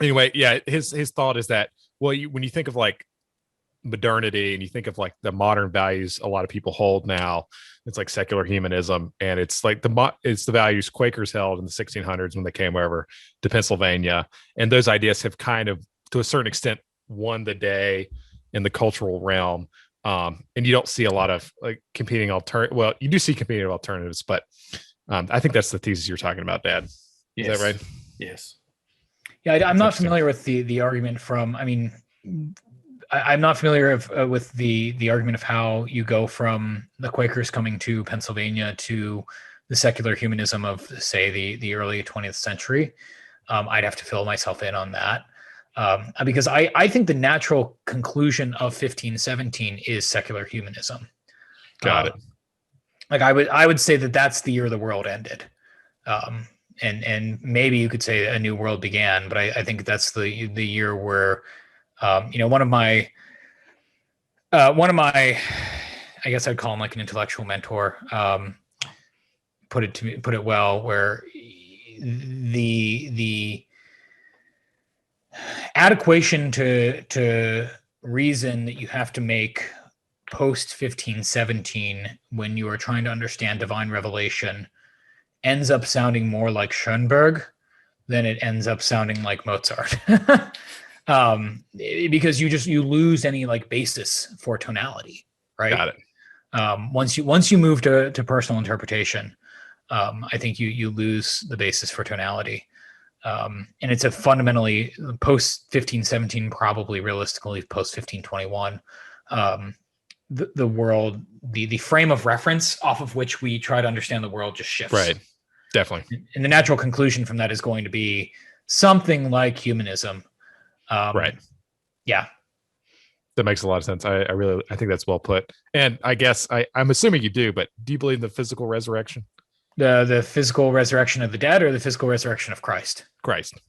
Anyway, yeah, his thought is that, well, when you think of like modernity and you think of like the modern values a lot of people hold now, it's like secular humanism, and it's like it's the values Quakers held in the 1600s when they came over to Pennsylvania, and those ideas have kind of, to a certain extent, won the day in the cultural realm. And you don't see a lot of like competing well, you do see competing alternatives, but I think that's the thesis you're talking about, Dad. Yes. Is that right? Yes. Yeah, I'm not familiar with the argument from, I mean, I'm not familiar with the argument of how you go from the Quakers coming to Pennsylvania to the secular humanism of, say, the early 20th century. I'd have to fill myself in on that. Because I think the natural conclusion of 1517 is secular humanism. Got it. Like, I would say that that's the year the world ended. And maybe you could say a new world began, but I think that's the year where, you know, one of my, I guess I'd call him like an intellectual mentor, put it well, where the adequation to reason that you have to make post 1517 when you are trying to understand divine revelation ends up sounding more like Schoenberg than it ends up sounding like Mozart. Because you lose any like basis for tonality, right? Got it. Once you move to personal interpretation, I think you lose the basis for tonality. And it's a fundamentally post 1517, probably realistically post 1521, the world, the frame of reference off of which we try to understand the world just shifts. Right. Definitely. And the natural conclusion from that is going to be something like humanism. Right. Yeah. That makes a lot of sense. I think that's well put. And I guess I'm assuming you do, but do you believe in the physical resurrection? The physical resurrection of the dead, or the physical resurrection of Christ? Christ.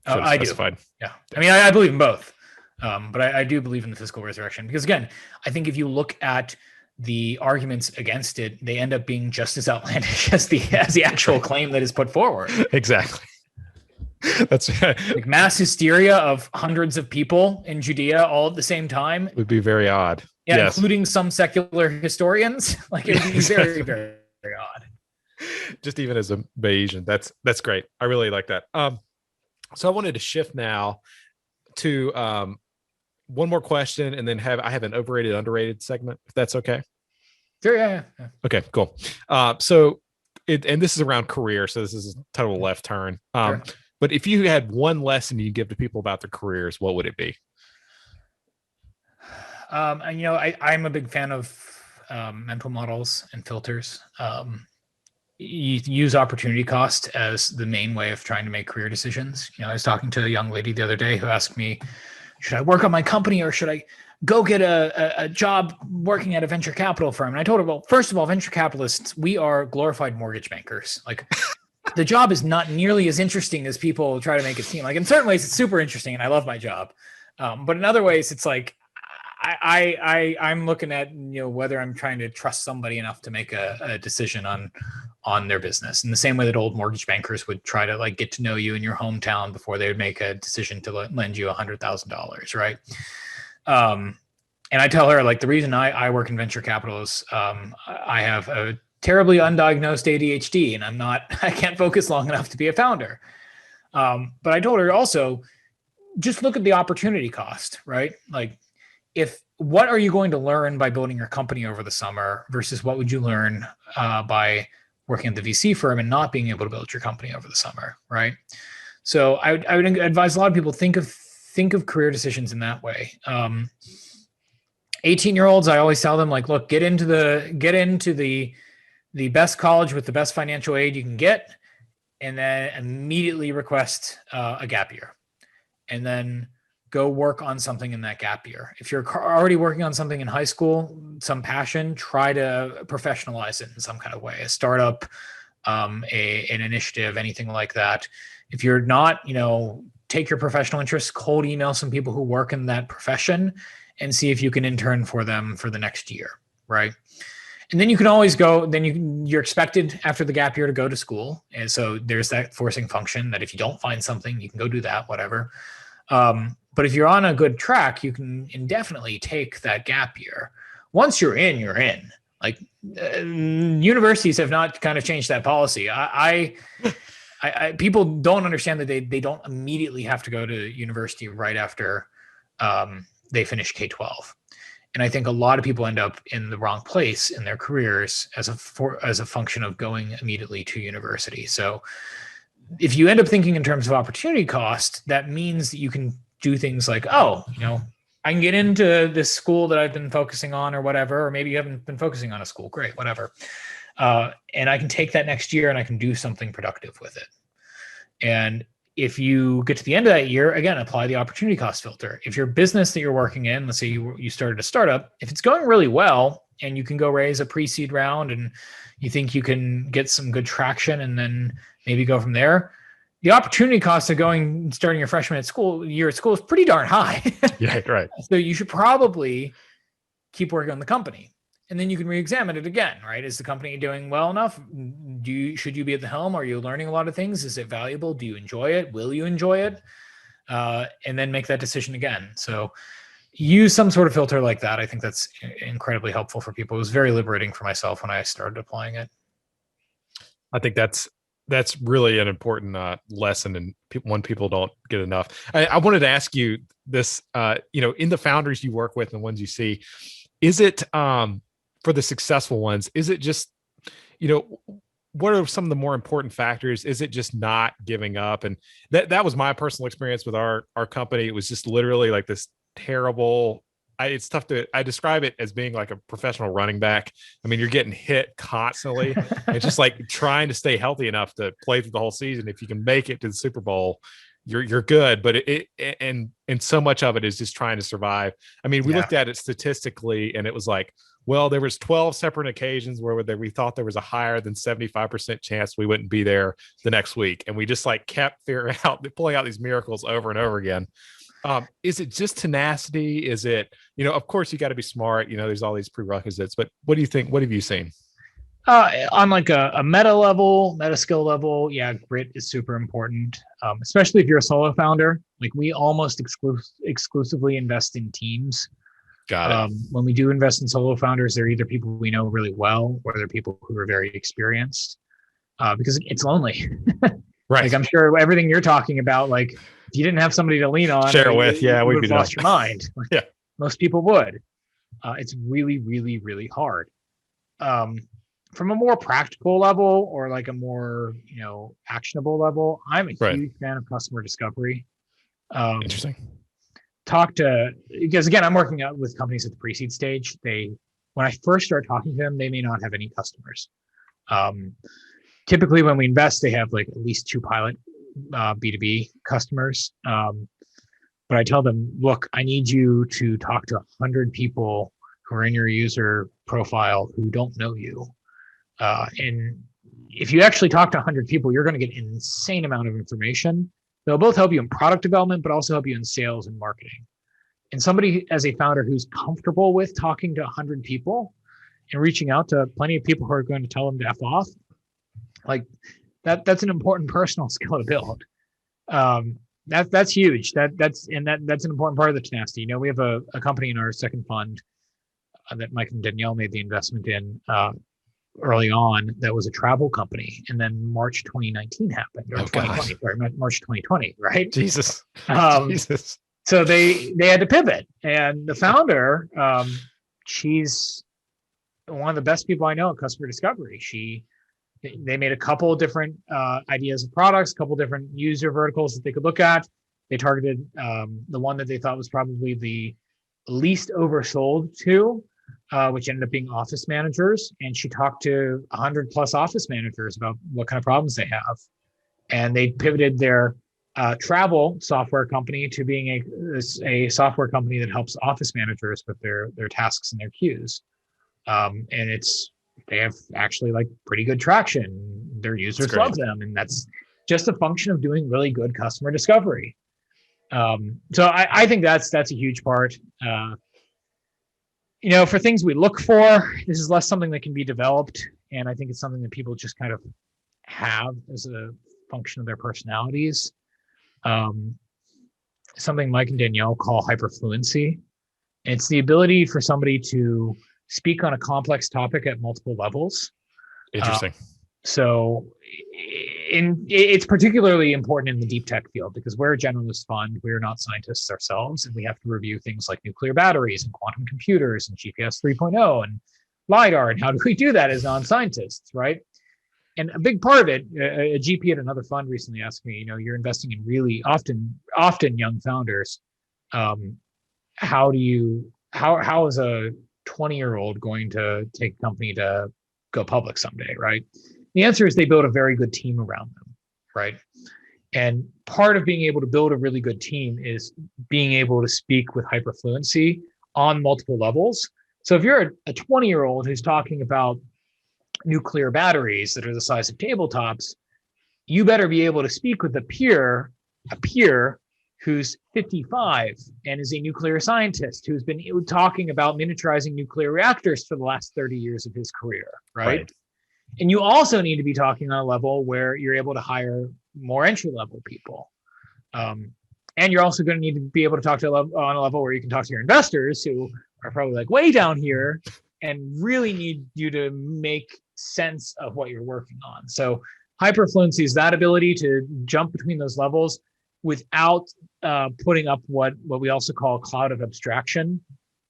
I specified. do. Yeah. I mean, I believe in both. But I do believe in the physical resurrection because, again, I think if you look at the arguments against it, they end up being just as outlandish as the actual claim that is put forward. Exactly. That's like mass hysteria of hundreds of people in Judea all at the same time would be very odd. Yeah, yes. Including some secular historians. Like it would be very, very, very odd. Just even as a Bayesian, that's great. I really like that. So I wanted to shift now to one more question, and then I have an overrated, underrated segment, if that's okay. Sure, yeah. Okay, cool. So and this is around career, so this is a total left turn. Sure. But if you had one lesson you give to people about their careers, what would it be? And I'm a big fan of mental models and filters. You use opportunity cost as the main way of trying to make career decisions. I was talking to a young lady the other day who asked me, should I work on my company or should I go get a job working at a venture capital firm? And I told her, well, first of all, venture capitalists, we are glorified mortgage bankers. Like the job is not nearly as interesting as people try to make it seem. Like in certain ways, it's super interesting and I love my job. But in other ways, it's like, I'm looking at whether I'm trying to trust somebody enough to make a decision on their business, in the same way that old mortgage bankers would try to like get to know you in your hometown before they would make a decision to lend you $100,000, right? And I tell her, like, the reason I work in venture capital is I have a terribly undiagnosed ADHD, and I can't focus long enough to be a founder. But I told her also, just look at the opportunity cost, right? Like, what are you going to learn by building your company over the summer versus what would you learn by working at the VC firm and not being able to build your company over the summer, right? So I would advise a lot of people think of career decisions in that way. 18-year-olds, I always tell them, like, look, get into the best college with the best financial aid you can get, and then immediately request a gap year, and then go work on something in that gap year. If you're already working on something in high school, some passion, try to professionalize it in some kind of way, a startup, an initiative, anything like that. If you're not, take your professional interests, cold email some people who work in that profession and see if you can intern for them for the next year, right? And then you can always go, you're expected after the gap year to go to school. And so there's that forcing function that if you don't find something, you can go do that, whatever. But if you're on a good track, you can indefinitely take that gap year. Once you're in, you're in. Like universities have not kind of changed that policy. People don't understand that they don't immediately have to go to university right after they finish K-12. And I think a lot of people end up in the wrong place in their careers as a function of going immediately to university. So if you end up thinking in terms of opportunity cost, that means that you can do things like, I can get into this school that I've been focusing on or whatever, or maybe you haven't been focusing on a school. Great, whatever. And I can take that next year and I can do something productive with it. And if you get to the end of that year, again, apply the opportunity cost filter. If your business that you're working in, let's say you started a startup, if it's going really well and you can go raise a pre-seed round and you think you can get some good traction and then maybe go from there, the opportunity cost of starting your freshman year at school is pretty darn high. Yeah, right. So you should probably keep working on the company, and then you can re-examine it again, right? Is the company doing well enough? Should you be at the helm? Are you learning a lot of things? Is it valuable? Do you enjoy it? Will you enjoy it? And then make that decision again. So use some sort of filter like that. I think that's incredibly helpful for people. It was very liberating for myself when I started applying it. I think that's really an important lesson, and one people don't get enough. I wanted to ask you this, in the founders you work with and the ones you see, is it for the successful ones, is it just, what are some of the more important factors? Is it just not giving up? And that was my personal experience with our company. It was just literally like this terrible it's tough to, I describe it as being like a professional running back. I mean, you're getting hit constantly. It's just like trying to stay healthy enough to play through the whole season. If you can make it to the Super Bowl, you're good. But and so much of it is just trying to survive. I mean, we looked at it statistically, and it was like, well, there was 12 separate occasions where we thought there was a higher than 75% chance we wouldn't be there the next week. And we just like kept pulling out these miracles over and over again. Is it just tenacity? Is it, of course you got to be smart, there's all these prerequisites, but what do you think? What have you seen? On like a meta skill level, yeah, grit is super important, especially if you're a solo founder. Like we almost exclusively invest in teams. Got it. When we do invest in solo founders, they're either people we know really well or they're people who are very experienced, because it's lonely. Right. Like I'm sure everything you're talking about, like if you didn't have somebody to lean on, share with, you we'd would be have lost your mind. Like, yeah, most people would. It's really, really, really hard. From a more practical level or like a more, actionable level, I'm a huge fan of customer discovery. Interesting. Because again, I'm working out with companies at the pre-seed stage. When I first start talking to them, they may not have any customers. Typically when we invest, they have like at least 2 pilot B2B customers. But I tell them, look, I need you to talk to 100 people who are in your user profile who don't know you. And if you actually talk to 100 people, you're going to get an insane amount of information. They'll both help you in product development, but also help you in sales and marketing. And somebody as a founder who's comfortable with talking to 100 people and reaching out to plenty of people who are going to tell them to F off, like that's an important personal skill to build. That's huge. That's an important part of the tenacity. We have a company in our second fund that Mike and Danielle made the investment in early on that was a travel company, and then March 2019 happened, or 2020, sorry, March 2020, right? Jesus. Jesus. So they had to pivot, and the founder, she's one of the best people I know at customer discovery. They made a couple of different ideas of products, a couple of different user verticals that they could look at. They targeted the one that they thought was probably the least oversold to, which ended up being office managers. And she talked to 100 plus office managers about what kind of problems they have. And they pivoted their travel software company to being a software company that helps office managers with their tasks and their queues. And they have actually like pretty good traction. Their users love them. And that's just a function of doing really good customer discovery. So I think that's a huge part. For things we look for, this is less something that can be developed. And I think it's something that people just kind of have as a function of their personalities. Something Mike and Danielle call hyperfluency. It's the ability for somebody to speak on a complex topic at multiple levels. Interesting. It's particularly important in the deep tech field because we're a generalist fund. We're not scientists ourselves, and we have to review things like nuclear batteries and quantum computers and GPS 3.0 and LiDAR. And how do we do that as non-scientists, right? And a big part of it, a GP at another fund recently asked me, you're investing in really often young founders. How is a 20-year-old going to take a company to go public someday, right? The answer is they build a very good team around them, right? And part of being able to build a really good team is being able to speak with hyperfluency on multiple levels. So if you're a 20-year-old who's talking about nuclear batteries that are the size of tabletops, you better be able to speak with a peer who's 55 and is a nuclear scientist who's been talking about miniaturizing nuclear reactors for the last 30 years of his career, right? And you also need to be talking on a level where you're able to hire more entry-level people. And you're also going to need to be able to talk on a level where you can talk to your investors who are probably like way down here and really need you to make sense of what you're working on. So hyperfluency is that ability to jump between those levels without putting up what we also call a cloud of abstraction,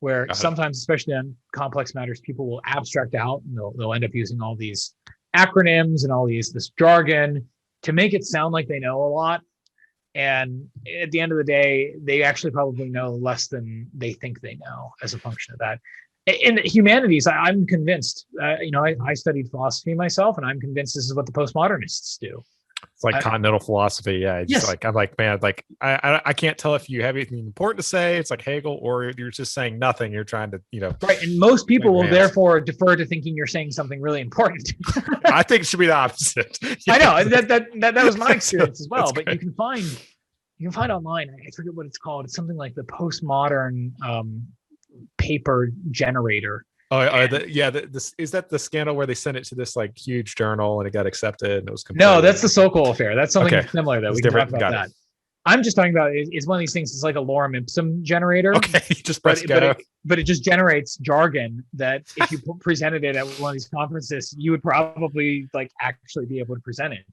where sometimes, especially on complex matters, people will abstract out and they'll end up using all these acronyms and this jargon to make it sound like they know a lot. And at the end of the day, they actually probably know less than they think they know as a function of that. In the humanities, I'm convinced, I studied philosophy myself, and I'm convinced this is what the postmodernists do. It's like continental philosophy. Yeah. Just Yes. I'm like, man, like I can't tell if you have anything important to say. It's like Hegel, or you're just saying nothing. You're trying to, Right. And most people will therefore defer to thinking you're saying something really important. I think it should be the opposite. I know that was my experience as well. But you can find online, I forget what it's called. It's something like the postmodern paper generator. Is that the scandal where they sent it to this like huge journal and it got accepted and it was no, that's the Sokol affair. That's something similar though. We can talk about that. I'm just talking about it's one of these things. It's like a lorem ipsum generator. Okay, just press go. But it just generates jargon that if you presented it at one of these conferences, you would probably like actually be able to present it.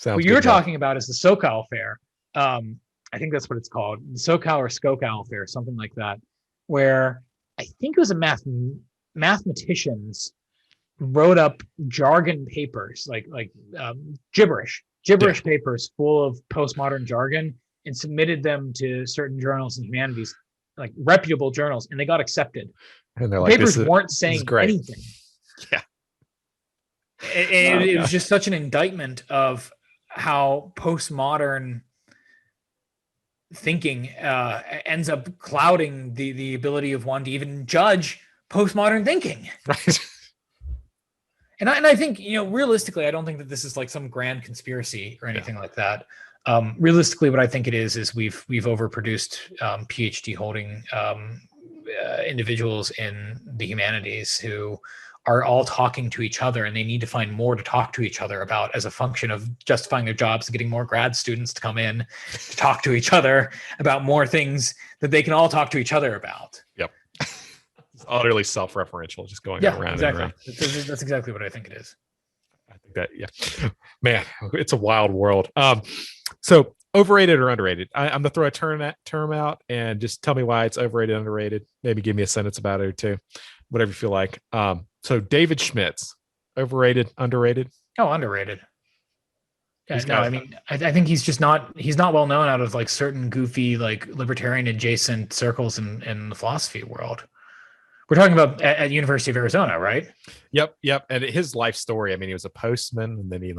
What you're talking about is the Sokol affair. I think that's what it's called, the Sokol or Skokal affair, something like that, where I think it was mathematicians wrote up jargon papers, like gibberish papers full of postmodern jargon, and submitted them to certain journals in humanities, like reputable journals, and they got accepted. And they're like, papers weren't saying anything. Yeah. It was just such an indictment of how postmodern thinking ends up clouding the ability of one to even judge postmodern thinking. Right. And I think, realistically, I don't think that this is like some grand conspiracy or anything like that. Realistically, what I think it is we've overproduced PhD holding individuals in the humanities who are all talking to each other, and they need to find more to talk to each other about as a function of justifying their jobs and getting more grad students to come in to talk to each other about more things that they can all talk to each other about. Yep. It's utterly self-referential, just going around exactly. and around. That's exactly what I think it is. I think that, man, it's a wild world. So overrated or underrated? I'm going to throw a term out and just tell me why it's overrated, underrated. Maybe give me a sentence about it or two, whatever you feel like. So David Schmitz, overrated, underrated? Oh, underrated. Yeah, I mean, I think he's not well known out of like certain goofy, like libertarian adjacent circles in the philosophy world. We're talking about at University of Arizona, right? Yep. And his life story, I mean, he was a postman and then he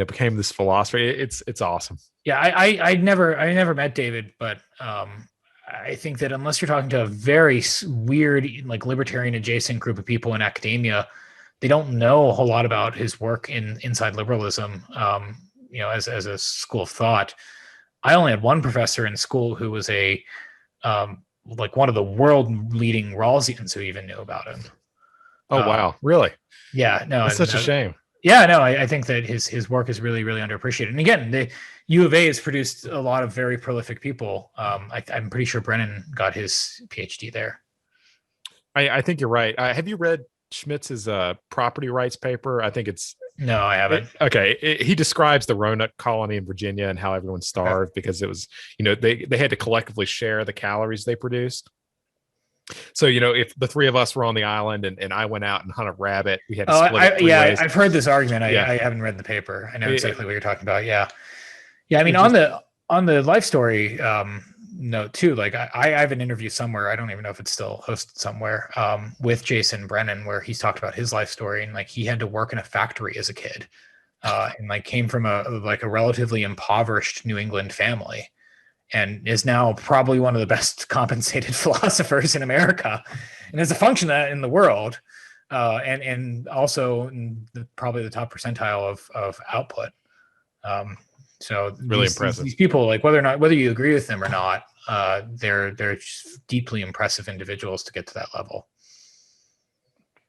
became this philosopher. It's awesome. Yeah, I never met David, but I think that unless you're talking to a very weird, like libertarian adjacent group of people in academia, they don't know a whole lot about his work inside liberalism, as a school of thought. I only had one professor in school who was like one of the world leading Rawlsians who even knew about him. Oh, wow. Really? Yeah, no, it's such a shame. Yeah, no, I think that his work is really, really underappreciated. And again, the U of A has produced a lot of very prolific people. I'm pretty sure Brennan got his PhD there. I think you're right. Have you read Schmitz's property rights paper? I think it's... No, I haven't. He describes the Roanoke colony in Virginia and how everyone starved because it was, they had to collectively share the calories they produced. So, if the three of us were on the island and I went out and hunt a rabbit, we had to split it three ways. I've heard this argument. I haven't read the paper. I know exactly what you're talking about. Yeah. I mean, on the life story note too, like I have an interview somewhere. I don't even know if it's still hosted somewhere with Jason Brennan, where he's talked about his life story, and like he had to work in a factory as a kid, and like came from a relatively impoverished New England family, and is now probably one of the best compensated philosophers in America, and as a function of that in the world, and also in probably the top percentile of output. So really impressive. These people, like whether you agree with them or not, they're just deeply impressive individuals to get to that level.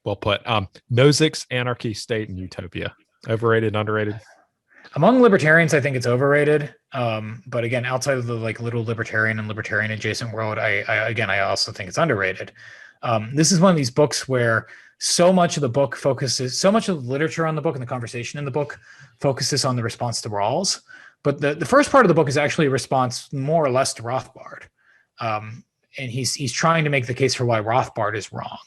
Well put. Nozick's Anarchy, State, and Utopia. Overrated, underrated? Among libertarians, I think it's overrated. But again, outside of the like little libertarian and libertarian adjacent world, I also think it's underrated. This is one of these books where so much of the literature on the book and the conversation in the book focuses on the response to Rawls. But the first part of the book is actually a response more or less to Rothbard. And he's trying to make the case for why Rothbard is wrong.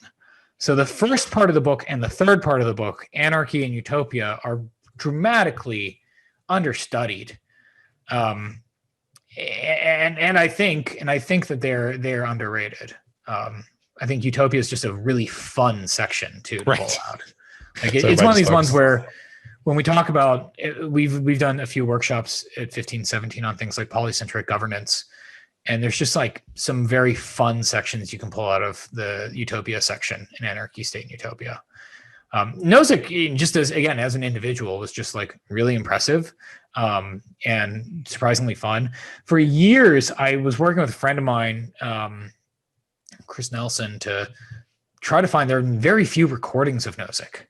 So the first part of the book and the third part of the book, Anarchy and Utopia, are dramatically understudied. and I think that they're underrated. I think Utopia is just a really fun section to pull out. Like it's one of these ones where when we talk about it, we've done a few workshops at 1517 on things like polycentric governance, and there's just like some very fun sections you can pull out of the Utopia section in Anarchy, State, and Utopia. Nozick, just as an individual, was just like really impressive and surprisingly fun. For years, I was working with a friend of mine, Chris Nelson, to try to find, there are very few recordings of Nozick.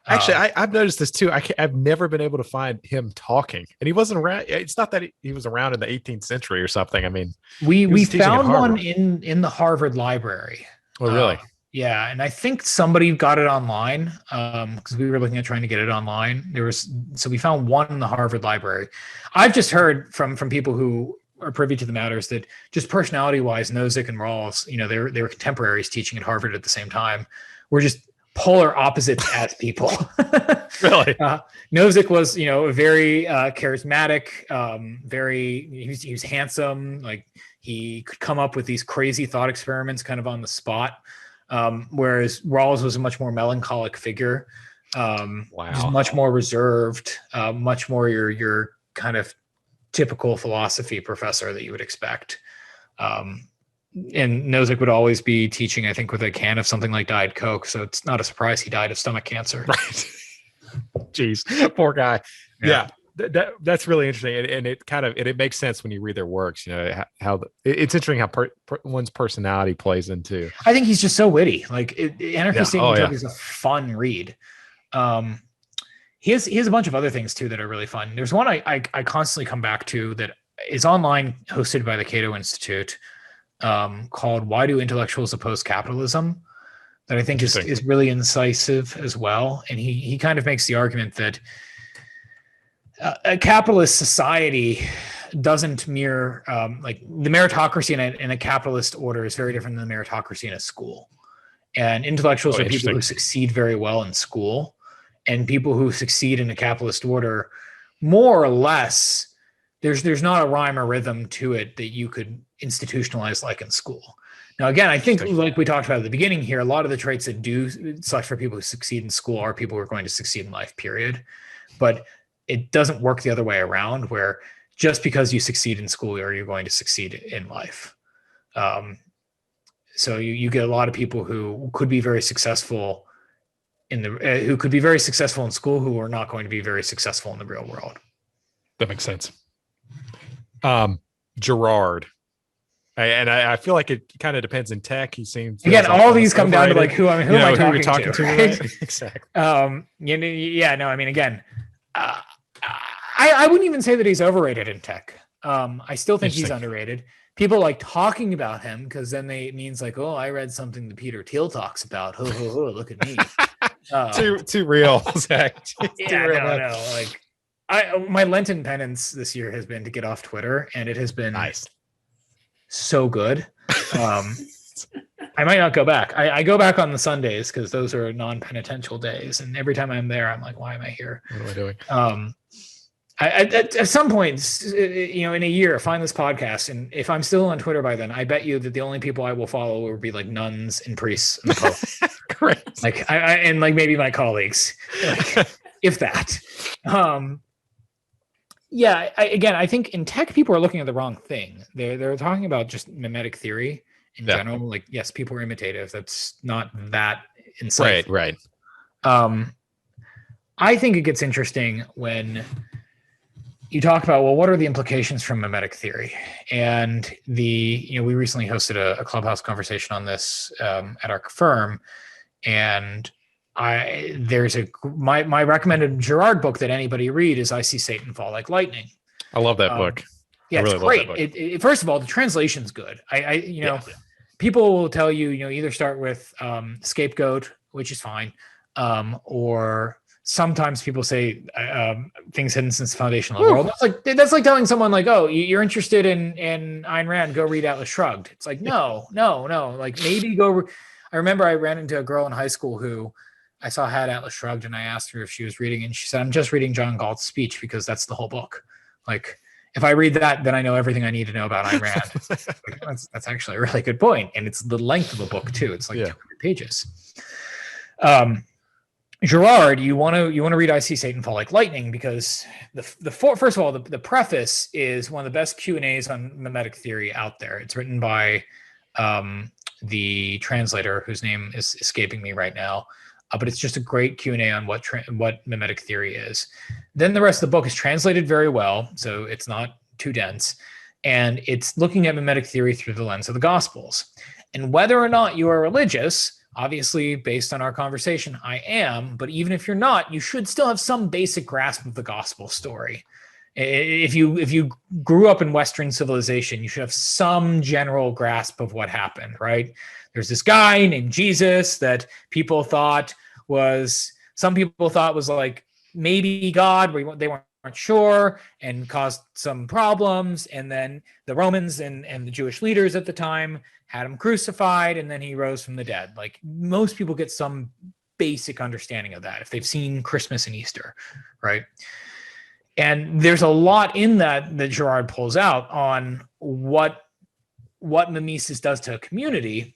Actually, I've noticed this too. I've never been able to find him talking, and he wasn't around. It's not that he was around in the 18th century or something. I mean, we found one in the Harvard Library. Oh, really? Yeah, and I think somebody got it online because we were looking at trying to get it online. So we found one in the Harvard Library. I've just heard from people who are privy to the matters that just personality-wise, Nozick and Rawls, they were contemporaries teaching at Harvard at the same time. We're just polar opposites as people. Really? Nozick was, very charismatic, he was handsome. Like he could come up with these crazy thought experiments kind of on the spot. Whereas Rawls was a much more melancholic figure. Just much more reserved, much more your kind of typical philosophy professor that you would expect. And Nozick would always be teaching, I think, with a can of something like Diet Coke. So it's not a surprise he died of stomach cancer. Right. Jeez, poor guy. Yeah. That's really interesting. And it kind of, it makes sense when you read their works, how it's interesting how one's personality plays into. I think he's just so witty. Like Anarchy State and Utopia is a fun read. He has a bunch of other things too that are really fun. There's one I constantly come back to that is online, hosted by the Cato Institute, called "Why Do Intellectuals Oppose Capitalism?" that I think is really incisive as well. And he kind of makes the argument that a capitalist society doesn't mirror like the meritocracy in a capitalist order is very different than the meritocracy in a school. And intellectuals are people who succeed very well in school, and people who succeed in a capitalist order, more or less, there's not a rhyme or rhythm to it that you could institutionalize like in school. Now, again, I think like we talked about at the beginning here, a lot of the traits that do select for people who succeed in school are people who are going to succeed in life, period. But it doesn't work the other way around, where just because you succeed in school are you going to succeed in life. So you get a lot of people who could be very successful who could be very successful in school who are not going to be very successful in the real world. That makes sense. Girard. I feel like it kind of depends in tech. He seems again, all these come down to like who am I talking to? Right? Exactly. Again, I wouldn't even say that he's overrated in tech. I still think he's underrated. People like talking about him because then it means like, oh, I read something that Peter Thiel talks about. Look at me. Too real, Zach. No. Like, my Lenten penance this year has been to get off Twitter, and it has been nice. So good. I might not go back. I go back on the Sundays because those are non-penitential days, and every time I'm there, I'm like, why am I here? What am I doing? At some point, in a year, find this podcast, and if I'm still on Twitter by then, I bet you that the only people I will follow will be like nuns and priests and the Pope. Correct. Like and like maybe my colleagues, like, if that. I think in tech, people are looking at the wrong thing. They're talking about just memetic theory in general. Like, yes, people are imitative. That's not that insightful. Right. I think it gets interesting when you talk about, well, what are the implications from memetic theory? And we recently hosted a Clubhouse conversation on this at our firm, and my recommended Girard book that anybody read is I See Satan Fall Like Lightning. I love that book. Yeah, it's great. First of all, the translation's good. People will tell you, either start with Scapegoat, which is fine, or sometimes people say things hidden since the foundation of the world. That's like telling someone like, oh, you're interested in Ayn Rand, go read Atlas Shrugged. It's like, no. Like maybe go. I remember I ran into a girl in high school who I saw had Atlas Shrugged, and I asked her if she was reading, and she said, I'm just reading John Galt's speech because that's the whole book. Like, if I read that, then I know everything I need to know about Ayn Rand. That's actually a really good point. And it's the length of the book too. It's like 200 pages. Girard, you want to read I See Satan Fall Like Lightning, because first of all, the preface is one of the best Q&As on memetic theory out there. It's written by the translator, whose name is escaping me right now, but it's just a great Q&A on what memetic theory is. Then the rest of the book is translated very well, so it's not too dense, and it's looking at memetic theory through the lens of the Gospels. And whether or not you are religious, obviously, based on our conversation, I am, but even if you're not, you should still have some basic grasp of the gospel story. If you grew up in Western civilization, you should have some general grasp of what happened, right? There's this guy named Jesus that some people thought was like maybe God, they weren't sure, and caused some problems. And then the Romans and the Jewish leaders at the time had him crucified, and then he rose from the dead. Like, most people get some basic understanding of that if they've seen Christmas and Easter, right? And there's a lot in that Girard pulls out on what mimesis does to a community,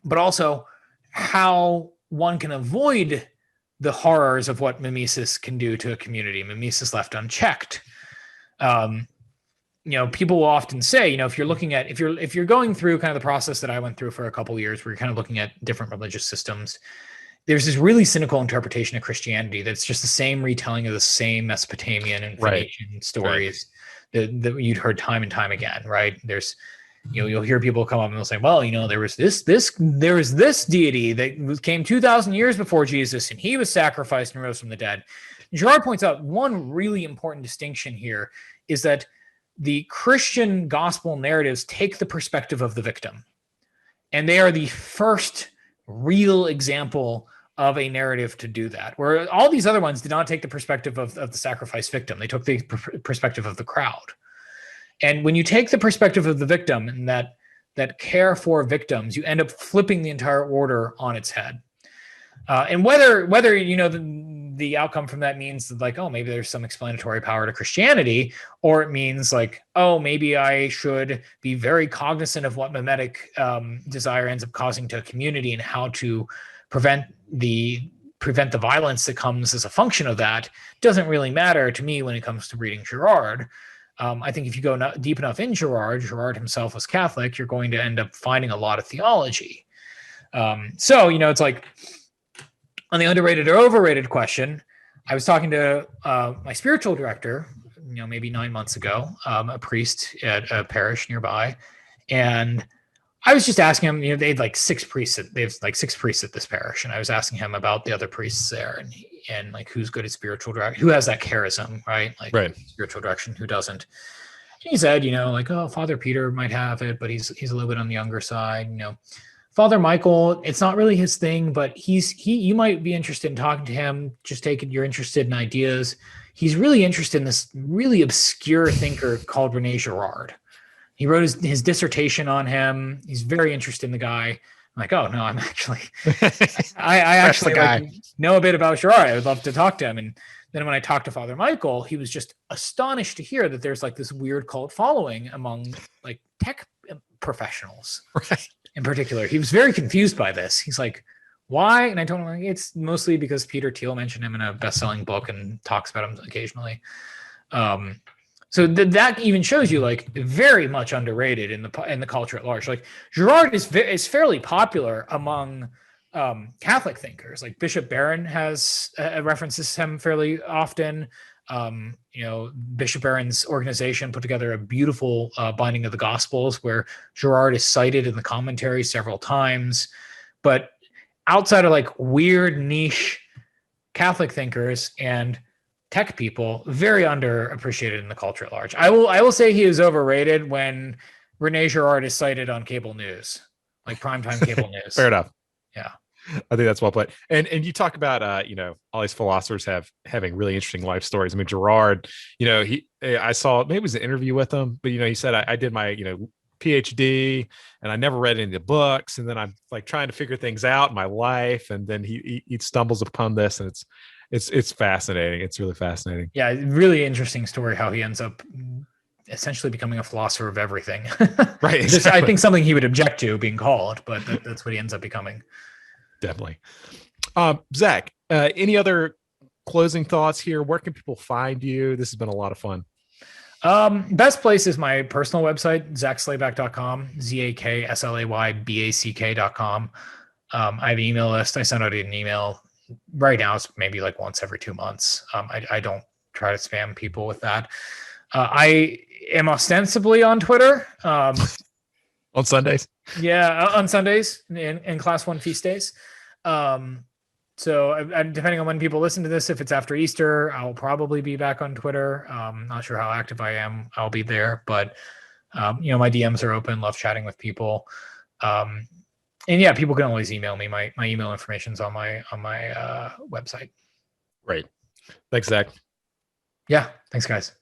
but also how one can avoid the horrors of what mimesis can do to a community. Mimesis left unchecked. People will often say, if you're going through kind of the process that I went through for a couple of years, where you're kind of looking at different religious systems, there's this really cynical interpretation of Christianity that's just the same retelling of the same Mesopotamian and Phoenician stories that you'd heard time and time again, right? There's, you'll hear people come up and they'll say, well, there was this deity that came 2,000 years before Jesus, and he was sacrificed and rose from the dead. Girard points out one really important distinction here is that the Christian gospel narratives take the perspective of the victim, and they are the first real example of a narrative to do that, where all these other ones did not take the perspective of the sacrificed victim. They took the perspective of the crowd. And when you take the perspective of the victim and that care for victims, you end up flipping the entire order on its head. And whether the outcome from that means like, oh, maybe there's some explanatory power to Christianity, or it means like, oh, maybe I should be very cognizant of what memetic desire ends up causing to a community and how to prevent the violence that comes as a function of that, doesn't really matter to me when it comes to reading Girard. I think if you go deep enough in Girard himself was Catholic, you're going to end up finding a lot of theology. It's like, on the underrated or overrated question, I was talking to my spiritual director, maybe 9 months ago, a priest at a parish nearby, and I was just asking him. They have like 6 priests. They have like 6 priests at this parish, and I was asking him about the other priests there, and like who's good at spiritual direction, who has that charism, right? Like spiritual direction, who doesn't? And he said, like, oh, Father Peter might have it, but he's a little bit on the younger side, Father Michael, it's not really his thing, but you might be interested in talking to him. Just you're interested in ideas. He's really interested in this really obscure thinker called Rene Girard. He wrote his dissertation on him. He's very interested in the guy. I'm like, oh no, I'm actually, I actually know a bit about Girard. I would love to talk to him. And then when I talked to Father Michael, he was just astonished to hear that there's like this weird cult following among like tech professionals. Right. In particular, he was very confused by this. He's like, why? And I told him, it's mostly because Peter Thiel mentioned him in a best-selling book and talks about him occasionally. So that even shows you like very much underrated in the culture at large. Like Girard is fairly popular among Catholic thinkers. Like Bishop Barron has references him fairly often. Bishop Barron's organization put together a beautiful binding of the Gospels where Girard is cited in the commentary several times. But outside of like weird niche Catholic thinkers and tech people, very underappreciated in the culture at large. I will say he is overrated when Rene Girard is cited on cable news, like primetime cable news. Fair enough. Yeah. I think that's well put. And you talk about all these philosophers having really interesting life stories. I mean, Girard, I saw maybe it was an interview with him, but he said I did my PhD and I never read any of the books, and then I'm like trying to figure things out in my life, and then he stumbles upon this, and it's fascinating. It's really fascinating. Yeah, really interesting story how he ends up essentially becoming a philosopher of everything. Right. Just, I Exactly. think something he would object to being called, but that's what he ends up becoming. Definitely. Zach, any other closing thoughts here? Where can people find you? This has been a lot of fun. Best place is my personal website, zakslayback.com, ZAKSLAYBACK.com. I have an email list. I send out an email right now. It's maybe like once every 2 months. I don't try to spam people with that. I am ostensibly on Twitter. On Sundays? Yeah, on Sundays in Class 1 feast days. So depending on when people listen to this, if it's after Easter, I'll probably be back on Twitter. Not sure how active I am. I'll be there, but my DMs are open. Love chatting with people. And yeah, people can always email me. My email information's on my website. Great. Thanks, Zach. Yeah. Thanks, guys.